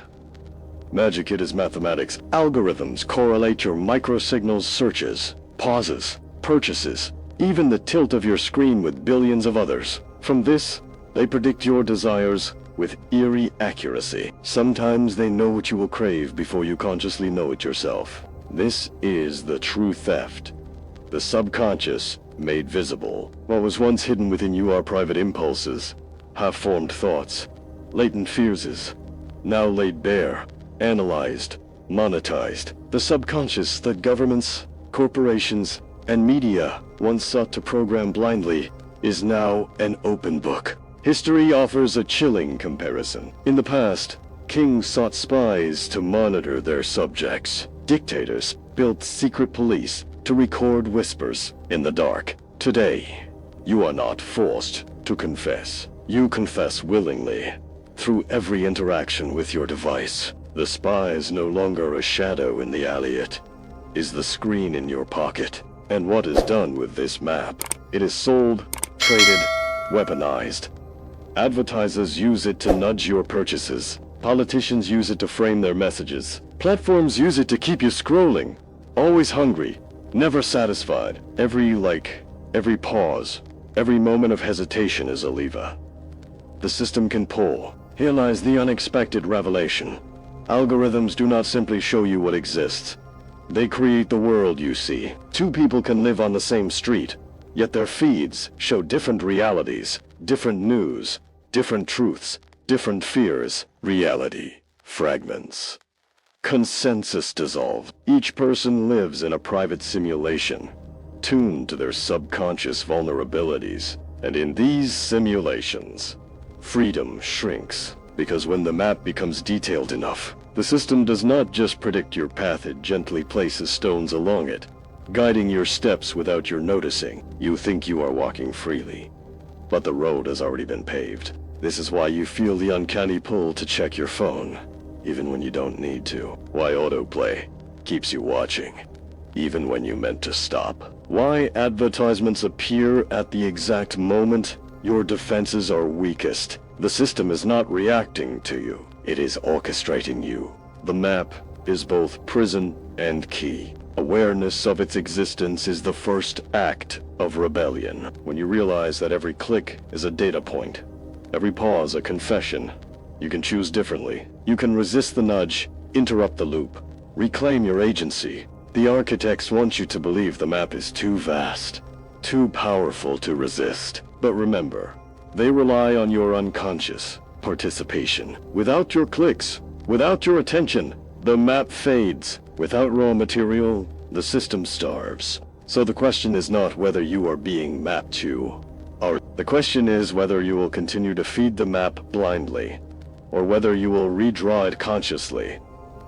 Magic, it is mathematics. Algorithms correlate your microsignals, searches, pauses, purchases, even the tilt of your screen with billions of others. From this, they predict your desires with eerie accuracy. Sometimes they know what you will crave before you consciously know it yourself. This is the true theft. The subconscious made visible. What was once hidden within you are private impulses, half-formed thoughts, latent fears, now laid bare, analyzed, monetized. The subconscious that governments, corporations, and media once sought to program blindly is now an open book. History offers a chilling comparison. In the past, kings sought spies to monitor their subjects. Dictators built secret police to record whispers in the dark. Today, you are not forced to confess. You confess willingly through every interaction with your device. The spy is no longer a shadow in the alley. It is the screen in your pocket. And what is done with this map? It is sold, traded, weaponized. Advertisers use it to nudge your purchases. Politicians use it to frame their messages. Platforms use it to keep you scrolling, always hungry, never satisfied. Every like, every pause, every moment of hesitation is a lever the system can pull. Here lies the unexpected revelation. Algorithms do not simply show you what exists. They create the world you see. Two people can live on the same street, yet their feeds show different realities, different news, different truths, different fears. Reality fragments. Consensus dissolved. Each person lives in a private simulation, tuned to their subconscious vulnerabilities. And in these simulations, freedom shrinks. Because when the map becomes detailed enough, the system does not just predict your path, it gently places stones along it, guiding your steps without your noticing. You think you are walking freely, but the road has already been paved. This is why you feel the uncanny pull to check your phone, even when you don't need to. Why autoplay keeps you watching, even when you meant to stop. Why advertisements appear at the exact moment your defenses are weakest. The system is not reacting to you, it is orchestrating you. The map is both prison and key. Awareness of its existence is the first act of rebellion. When you realize that every click is a data point, every pause a confession, you can choose differently. You can resist the nudge, interrupt the loop, reclaim your agency. The architects want you to believe the map is too vast, too powerful to resist. But remember, they rely on your unconscious participation. Without your clicks, without your attention, the map fades. Without raw material, the system starves. So the question is not whether you are being mapped to, or the question is whether you will continue to feed the map blindly, or whether you will redraw it consciously,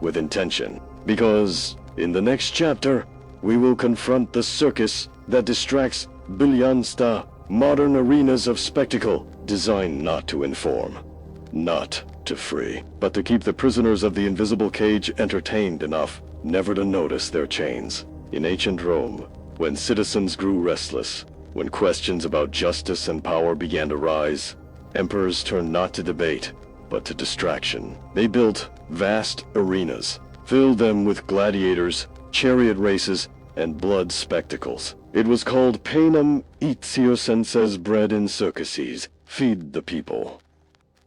with intention. Because in the next chapter, we will confront the circus that distracts billions. Modern arenas of spectacle designed not to inform, not to free, but to keep the prisoners of the invisible cage entertained enough never to notice their chains. In ancient Rome, when citizens grew restless, when questions about justice and power began to rise, emperors turned not to debate, but to distraction. They built vast arenas, filled them with gladiators, chariot races, and blood spectacles. It was called panem itios and says bred in circuses. Feed the people.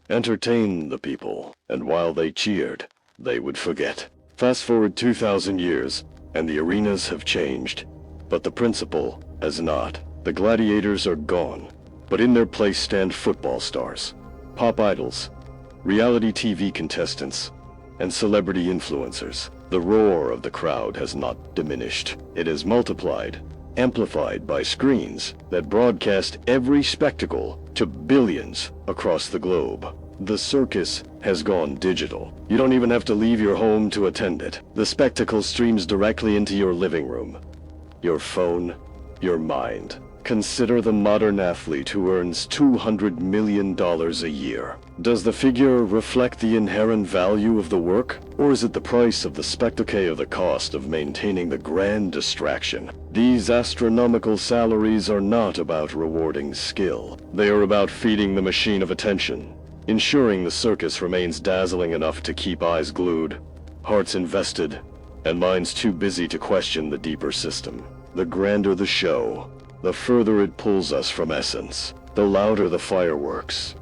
Entertain the people. And while they cheered, they would forget. Fast forward 2,000 years, and the arenas have changed. but the principle has not. The gladiators are gone, but in their place stand football stars, pop idols, reality TV contestants, and celebrity influencers. The roar of the crowd has not diminished. It has multiplied, amplified by screens that broadcast every spectacle to billions across the globe. The circus has gone digital. You don't even have to leave your home to attend it. The spectacle streams directly into your living room, your phone, your mind. Consider the modern athlete who earns $200 million a year. Does the figure reflect the inherent value of the work, or is it the price of the spectacle of the cost of maintaining the grand distraction? These astronomical salaries are not about rewarding skill. They are about feeding the machine of attention, ensuring the circus remains dazzling enough to keep eyes glued, hearts invested, and minds too busy to question the deeper system. The grander the show, the further it pulls us from essence. The louder the fireworks,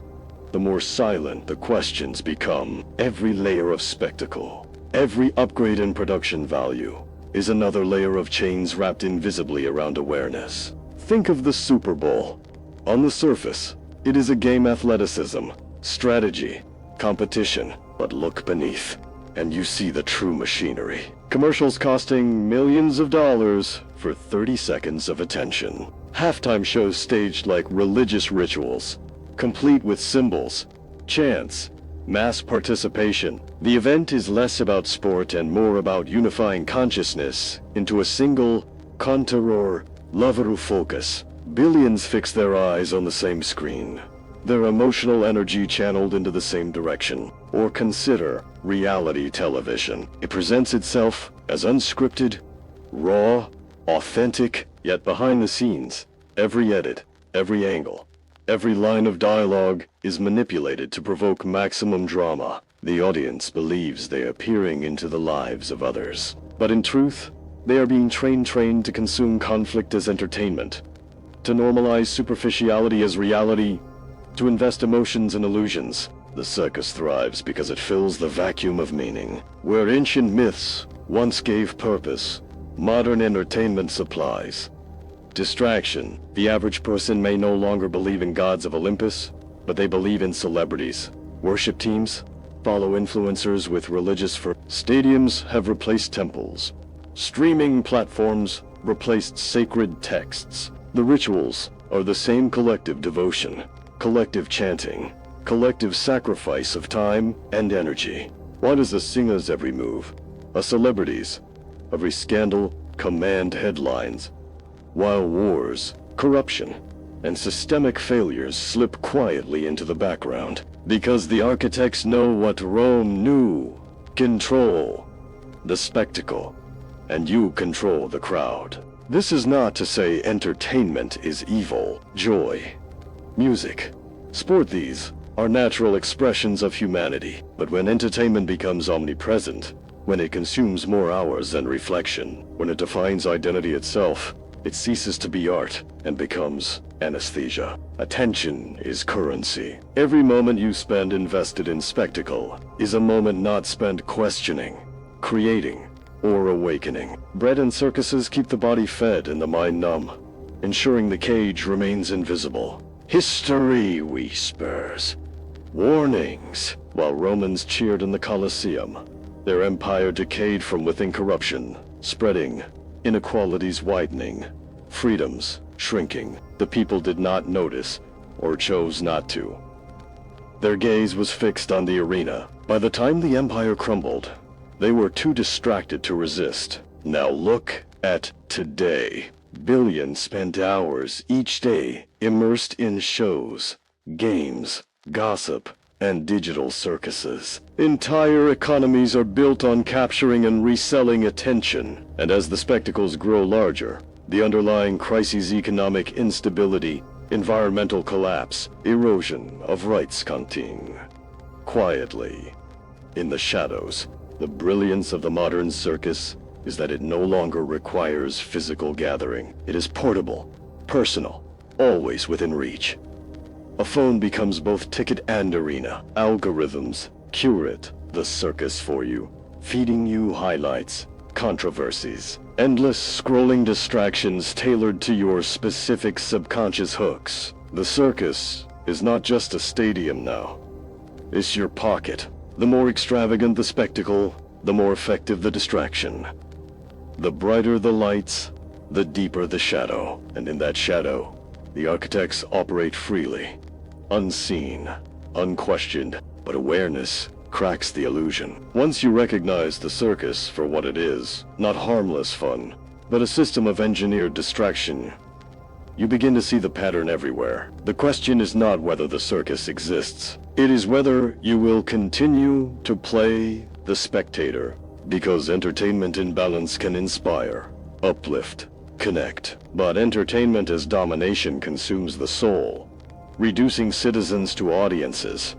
the more silent the questions become. Every layer of spectacle, every upgrade in production value, is another layer of chains wrapped invisibly around awareness. Think of the Super Bowl. On the surface, it is a game: athleticism, strategy, competition. But look beneath, and you see the true machinery. Commercials costing millions of dollars for 30 seconds of attention. Halftime shows staged like religious rituals, complete with symbols, chants, mass participation. The event is less about sport and more about unifying consciousness into a single contour level focus. Billions fix their eyes on the same screen, their emotional energy channeled into the same direction. Or consider reality television. It presents itself as unscripted, raw, authentic, yet behind the scenes, every edit, every angle, every line of dialogue is manipulated to provoke maximum drama. The audience believes they are peering into the lives of others. But in truth, they are being trained to consume conflict as entertainment, to normalize superficiality as reality, to invest emotions in illusions. The circus thrives because it fills the vacuum of meaning. Where ancient myths once gave purpose, modern entertainment supplies distraction. The average person may no longer believe in gods of Olympus, but they believe in celebrities. Worship teams follow influencers with religious stadiums have replaced temples. Streaming platforms replaced sacred texts. The rituals are the same: collective devotion, collective chanting, collective sacrifice of time and energy. Why does a singer's every move, a celebrity's every scandal command headlines, while wars, corruption, and systemic failures slip quietly into the background? Because the architects know what Rome knew: control the spectacle, and you control the crowd. This is not to say entertainment is evil. Joy, music, sport, these are natural expressions of humanity. But when entertainment becomes omnipresent, when it consumes more hours than reflection, when it defines identity itself, it ceases to be art and becomes anesthesia. Attention is currency. Every moment you spend invested in spectacle is a moment not spent questioning, creating, or awakening. Bread and circuses keep the body fed and the mind numb, ensuring the cage remains invisible. History whispers warnings while Romans cheered in the Colosseum. Their empire decayed from within: corruption spreading, inequalities widening, freedoms shrinking. The people did not notice, or chose not to. Their gaze was fixed on the arena. By the time the empire crumbled, they were too distracted to resist. Now look at today. Billions spend hours each day immersed in shows, games, gossip, and digital circuses. Entire economies are built on capturing and reselling attention. And as the spectacles grow larger, the underlying crises: economic instability, environmental collapse, erosion of rights continue. Quietly, in the shadows, the brilliance of the modern circus is that it no longer requires physical gathering. It is portable, personal, always within reach. A phone becomes both ticket and arena. Algorithms curate the circus for you, feeding you highlights, controversies, Endless scrolling distractions tailored to your specific subconscious hooks. The circus is not just a stadium now. It's your pocket. The more extravagant the spectacle, the more effective the distraction. The brighter the lights, the deeper the shadow. And in that shadow, the architects operate freely. Unseen, unquestioned, but awareness cracks the illusion. Once you recognize the circus for what it is, not harmless fun, but a system of engineered distraction, you begin to see the pattern everywhere. The question is not whether the circus exists. It is whether you will continue to play the spectator, because entertainment in balance can inspire, uplift, connect. But entertainment as domination consumes the soul, reducing citizens to audiences,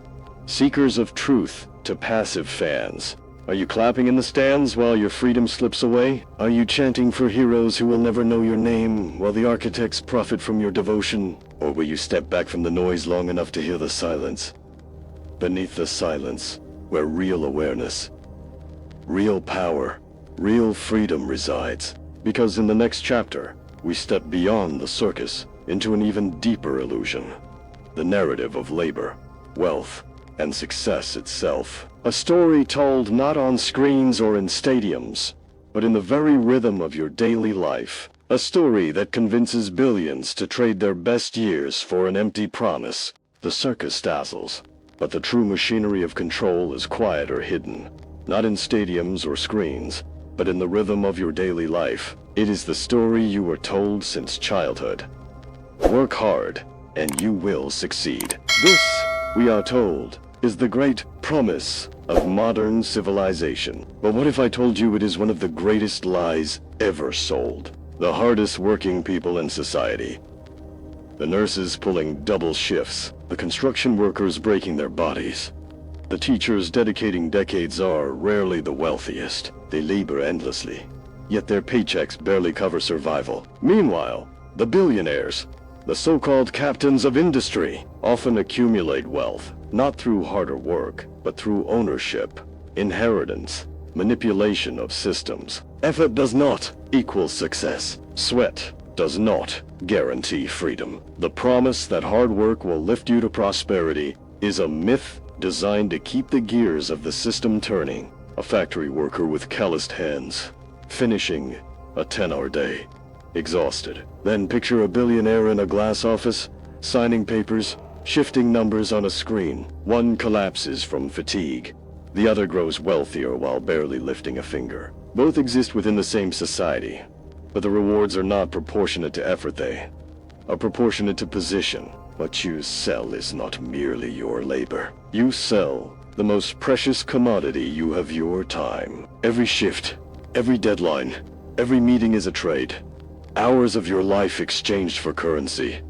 seekers of truth to passive fans. Are you clapping in the stands while your freedom slips away? Are you chanting for heroes who will never know your name while the architects profit from your devotion? Or will you step back from the noise long enough to hear the silence? Beneath the silence, where real awareness, real power, real freedom resides. Because in the next chapter, we step beyond the circus into an even deeper illusion. The narrative of labor, wealth, and success itself. A story told not on screens or in stadiums, but in the very rhythm of your daily life. A story that convinces billions to trade their best years for an empty promise. The circus dazzles, but the true machinery of control is quiet or hidden. Not in stadiums or screens, but in the rhythm of your daily life. It is the story you were told since childhood. Work hard, and you will succeed. This, we are told, is the great promise of modern civilization. But what if I told you it is one of the greatest lies ever sold? The hardest working people in society. The nurses pulling double shifts, the construction workers breaking their bodies. The teachers dedicating decades are rarely the wealthiest. They labor endlessly, yet their paychecks barely cover survival. Meanwhile, the billionaires, the so-called captains of industry, often accumulate wealth, not through harder work, but through ownership, inheritance, manipulation of systems. Effort does not equal success. Sweat does not guarantee freedom. The promise that hard work will lift you to prosperity is a myth designed to keep the gears of the system turning. A factory worker with calloused hands, finishing a 10-hour day, exhausted. Then picture a billionaire in a glass office, signing papers, shifting numbers on a screen. One collapses from fatigue. The other grows wealthier while barely lifting a finger. Both exist within the same society, but the rewards are not proportionate to effort. They are proportionate to position. What you sell is not merely your labor. You sell the most precious commodity you have: your time. Every shift, every deadline, every meeting is a trade. Hours of your life exchanged for currency.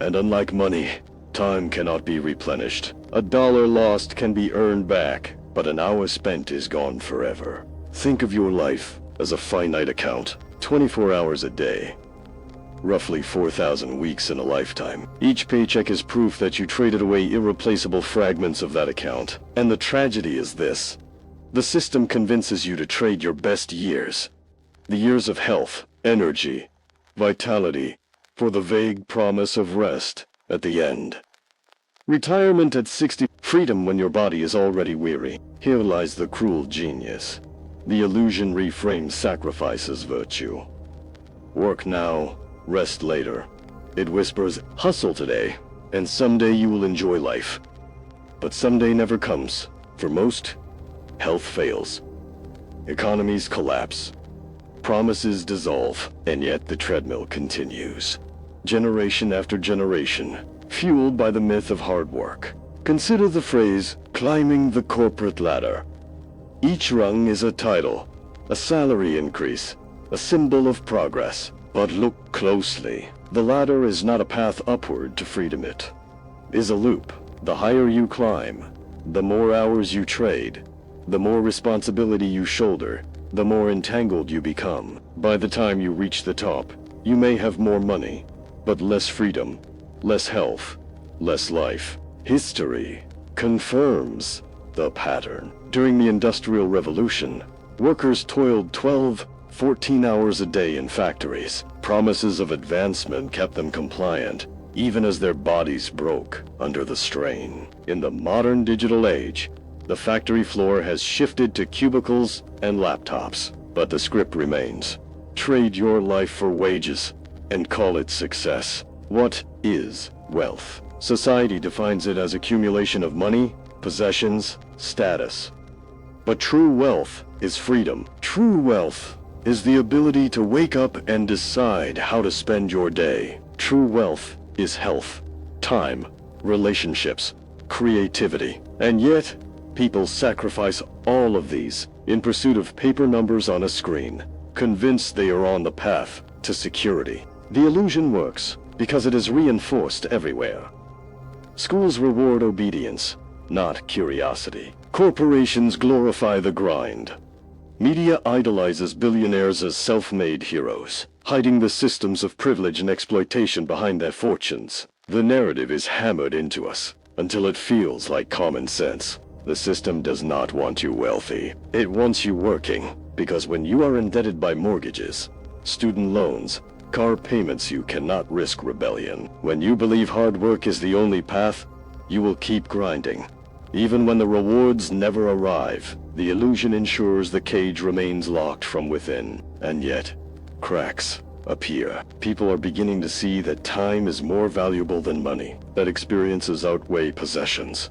And unlike money, time cannot be replenished. A dollar lost can be earned back, but an hour spent is gone forever. Think of your life as a finite account, 24 hours a day. Roughly 4,000 weeks in a lifetime. Each paycheck is proof that you traded away irreplaceable fragments of that account. And the tragedy is this: the system convinces you to trade your best years, the years of health, energy, vitality, for the vague promise of rest at the end. Retirement at 60, freedom when your body is already weary. Here lies the cruel genius. The illusion reframes sacrifice as virtue. Work now, rest later. It whispers, hustle today, and someday you will enjoy life. But someday never comes. For most, health fails. Economies collapse. Promises dissolve, and yet the treadmill continues. Generation after generation, fueled by the myth of hard work. Consider the phrase, climbing the corporate ladder. Each rung is a title, a salary increase, a symbol of progress. But look closely. The ladder is not a path upward to freedom. It is a loop. The higher you climb, the more hours you trade, the more responsibility you shoulder, the more entangled you become. By the time you reach the top, you may have more money, but less freedom, less health, less life. History confirms the pattern. During the Industrial Revolution, workers toiled 12, 14 hours a day in factories. Promises of advancement kept them compliant, even as their bodies broke under the strain. In the modern digital age, the factory floor has shifted to cubicles and laptops, but the script remains. Trade your life for wages and call it success. What is wealth? Society defines it as accumulation of money, possessions, status. But true wealth is freedom. True wealth is the ability to wake up and decide how to spend your day. True wealth is health, time, relationships, creativity. And yet, people sacrifice all of these in pursuit of paper numbers on a screen, convinced they are on the path to security. The illusion works because it is reinforced everywhere. Schools reward obedience, not curiosity. Corporations glorify the grind. Media idolizes billionaires as self-made heroes, hiding the systems of privilege and exploitation behind their fortunes. The narrative is hammered into us until it feels like common sense. The system does not want you wealthy. It wants you working, because when you are indebted by mortgages, student loans, car payments, you cannot risk rebellion. When you believe hard work is the only path, you will keep grinding. Even when the rewards never arrive, the illusion ensures the cage remains locked from within. And yet, cracks appear. People are beginning to see that time is more valuable than money, that experiences outweigh possessions,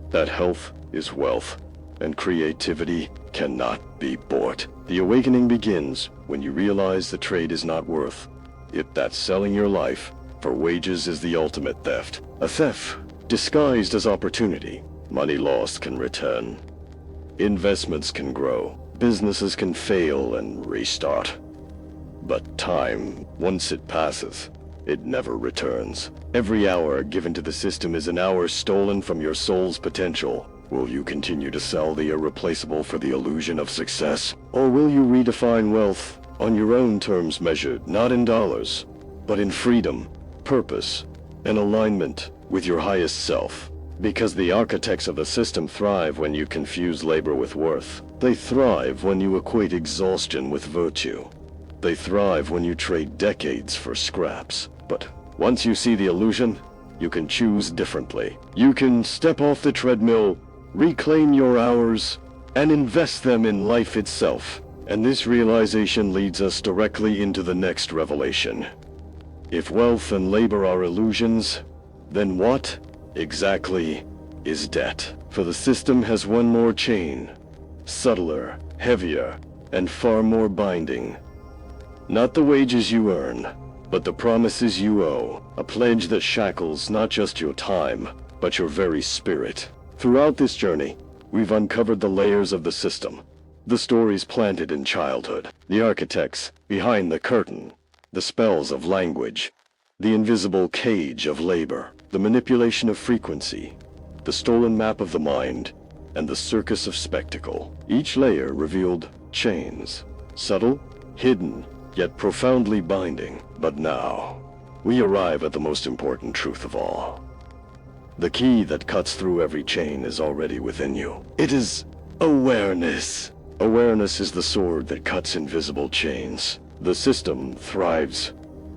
that health is wealth, and creativity cannot be bought. The awakening begins when you realize the trade is not worth it, that selling your life for wages is the ultimate theft. A theft disguised as opportunity. Money lost can return. Investments can grow. Businesses can fail and restart. But time, once it passes, it never returns. Every hour given to the system is an hour stolen from your soul's potential. Will you continue to sell the irreplaceable for the illusion of success? Or will you redefine wealth on your own terms, measured not in dollars, but in freedom, purpose, and alignment with your highest self? Because the architects of the system thrive when you confuse labor with worth. They thrive when you equate exhaustion with virtue. They thrive when you trade decades for scraps. But once you see the illusion, you can choose differently. You can step off the treadmill, reclaim your hours, and invest them in life itself. And this realization leads us directly into the next revelation. If wealth and labor are illusions, then what exactly is debt? For the system has one more chain, subtler, heavier, and far more binding. Not the wages you earn, but the promises you owe, a pledge that shackles not just your time, but your very spirit. Throughout this journey, we've uncovered the layers of the system, the stories planted in childhood, the architects behind the curtain, the spells of language, the invisible cage of labor, the manipulation of frequency, the stolen map of the mind, and the circus of spectacle. Each layer revealed chains, subtle, hidden, yet profoundly binding. But now, we arrive at the most important truth of all. The key that cuts through every chain is already within you. It is awareness. Awareness is the sword that cuts invisible chains. The system thrives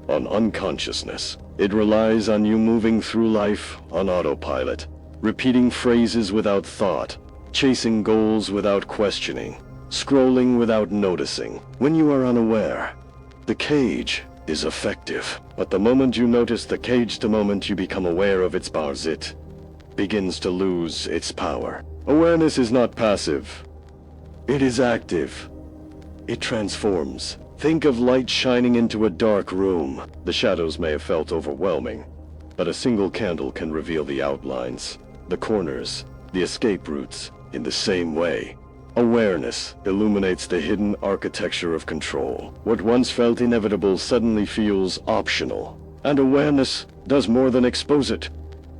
on unconsciousness. It relies on you moving through life on autopilot, repeating phrases without thought, chasing goals without questioning, scrolling without noticing. When you are unaware, the cage is effective. But the moment you notice the cage, the moment you become aware of its bars, it begins to lose its power. Awareness is not passive. It is active. It transforms. Think of light shining into a dark room. The shadows may have felt overwhelming, but a single candle can reveal the outlines, the corners, the escape routes. In the same way, awareness illuminates the hidden architecture of control. What once felt inevitable suddenly feels optional, and awareness does more than expose it.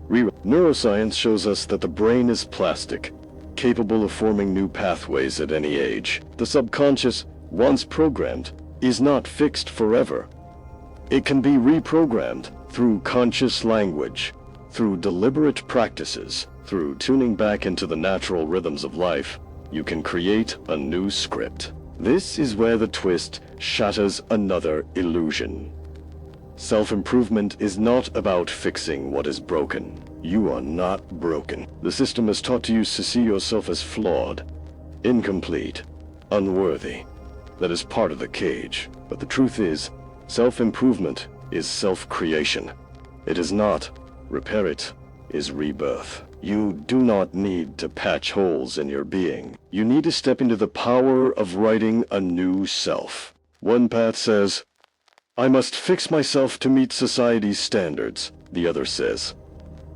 Neuroscience shows us that the brain is plastic, capable of forming new pathways at any age. The subconscious, once programmed, is not fixed forever. It can be reprogrammed through conscious language, through deliberate practices, through tuning back into the natural rhythms of life. You can create a new script. This is where the twist shatters another illusion. Self-improvement is not about fixing what is broken. You are not broken. The system has taught you to see yourself as flawed, incomplete, unworthy. That is part of the cage. But the truth is, self-improvement is self-creation. It is not. Repair it is rebirth. You do not need to patch holes in your being. You need to step into the power of writing a new self. One path says, I must fix myself to meet society's standards. The other says,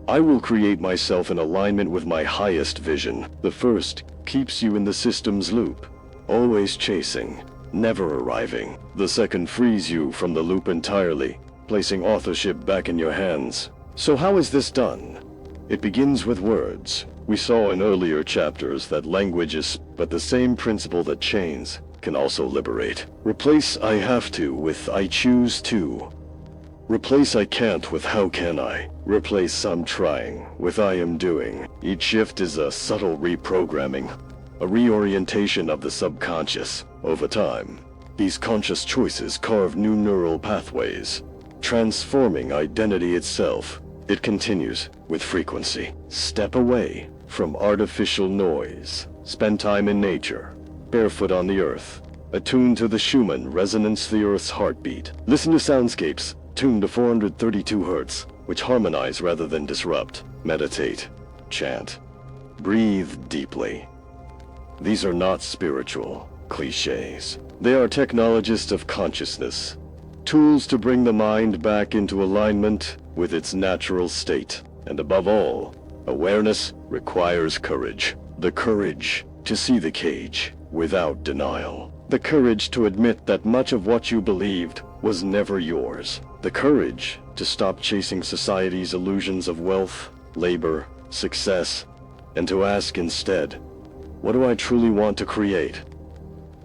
I will create myself in alignment with my highest vision. The first keeps you in the system's loop, always chasing, never arriving. The second frees you from the loop entirely, placing authorship back in your hands. So how is this done? It begins with words. We saw in earlier chapters that language is but the same principle that chains can also liberate. Replace I have to with I choose to. Replace I can't with how can I. Replace I'm trying with I am doing. Each shift is a subtle reprogramming, a reorientation of the subconscious. Over time, these conscious choices carve new neural pathways, transforming identity itself. It continues with frequency. Step away from artificial noise. Spend time in nature, barefoot on the earth, attuned to the Schumann resonance, the earth's heartbeat. Listen to soundscapes tuned to 432 Hz, which harmonize rather than disrupt. Meditate, chant, breathe deeply. These are not spiritual cliches. They are technologists of consciousness, tools to bring the mind back into alignment with its natural state. And above all, awareness requires courage. The courage to see the cage without denial. The courage to admit that much of what you believed was never yours. The courage to stop chasing society's illusions of wealth, labor, success, and to ask instead, what do I truly want to create?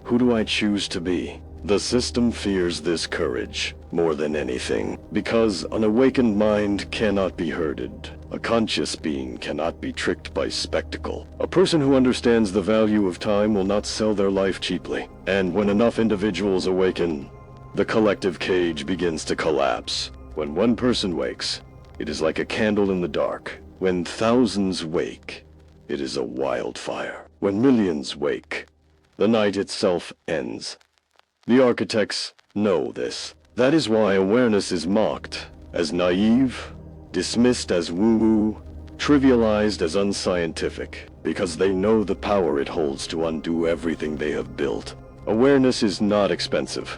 Who do I choose to be? The system fears this courage more than anything, because an awakened mind cannot be herded. A conscious being cannot be tricked by spectacle. A person who understands the value of time will not sell their life cheaply. And when enough individuals awaken, the collective cage begins to collapse. When one person wakes, it is like a candle in the dark. When thousands wake, it is a wildfire. When millions wake, the night itself ends. The architects know this. That is why awareness is mocked as naive, dismissed as woo-woo, trivialized as unscientific, because they know the power it holds to undo everything they have built. Awareness is not expensive.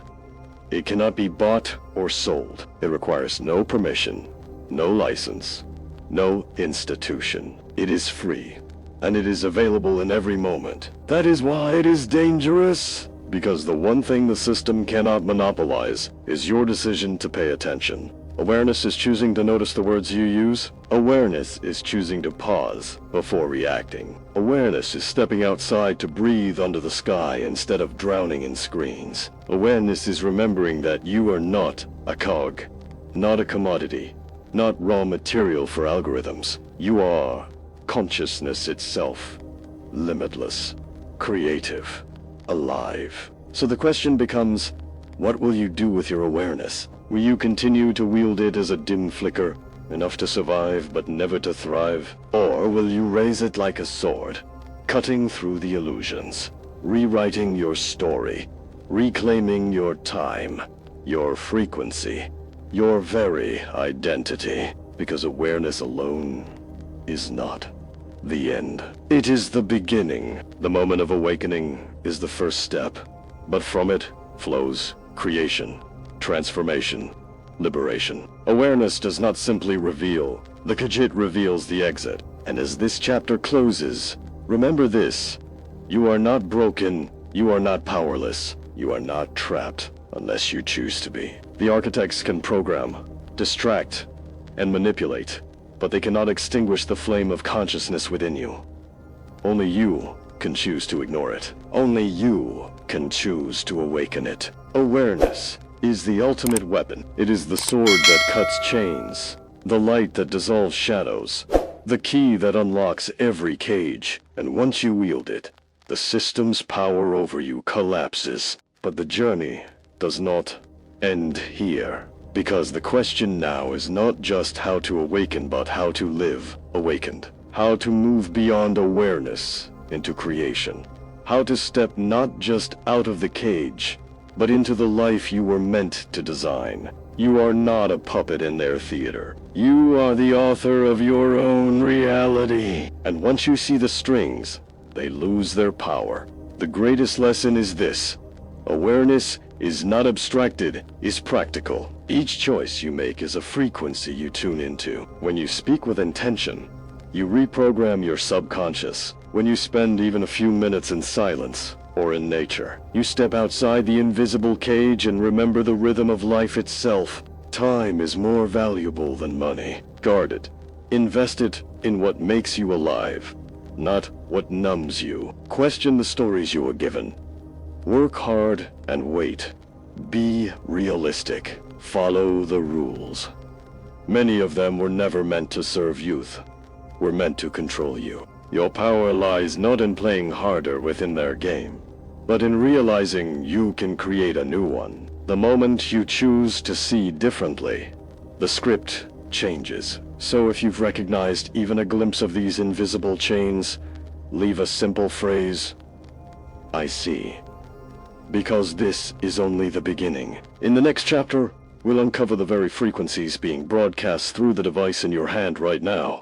It cannot be bought or sold. It requires no permission, no license, no institution. It is free, and it is available in every moment. That is why it is dangerous. Because the one thing the system cannot monopolize is your decision to pay attention. Awareness is choosing to notice the words you use. Awareness is choosing to pause before reacting. Awareness is stepping outside to breathe under the sky instead of drowning in screens. Awareness is remembering that you are not a cog, not a commodity, not raw material for algorithms. You are consciousness itself, limitless, creative, alive. So the question becomes, what will you do with your awareness? Will you continue to wield it as a dim flicker, enough to survive but never to thrive? Or will you raise it like a sword, cutting through the illusions, rewriting your story, reclaiming your time, your frequency, your very identity? Because awareness alone is not the end. It is the beginning. The moment of awakening is the first step, but from it flows creation, transformation, liberation. Awareness does not simply reveal. The Khajiit reveals the exit. And as this chapter closes, remember this: you are not broken, you are not powerless, you are not trapped unless you choose to be. The architects can program, distract, and manipulate, but they cannot extinguish the flame of consciousness within you. Only you can choose to ignore it. Only you can choose to awaken it. Awareness is the ultimate weapon. It is the sword that cuts chains, the light that dissolves shadows, the key that unlocks every cage. And once you wield it, The system's power over you collapses. But the journey does not end here. Because the question now is not just how to awaken, but how to live awakened. How to move beyond awareness into creation. How to step not just out of the cage, but into the life you were meant to design. You are not a puppet in their theater. You are the author of your own reality. And once you see the strings, they lose their power. The greatest lesson is this: awareness is not abstracted, is practical. Each choice you make is a frequency you tune into. When you speak with intention, you reprogram your subconscious. When you spend even a few minutes in silence or in nature, you step outside the invisible cage and remember the rhythm of life itself. Time is more valuable than money. Guard it. Invest it in what makes you alive, not what numbs you. Question the stories you were given. Work hard and wait. Be realistic. Follow the rules. Many of them were never meant to serve youth, were meant to control you. Your power lies not in playing harder within their game, but in realizing you can create a new one. The moment you choose to see differently, the script changes. So if you've recognized even a glimpse of these invisible chains, leave a simple phrase: I see. Because this is only the beginning. In the next chapter, we'll uncover the very frequencies being broadcast through the device in your hand right now.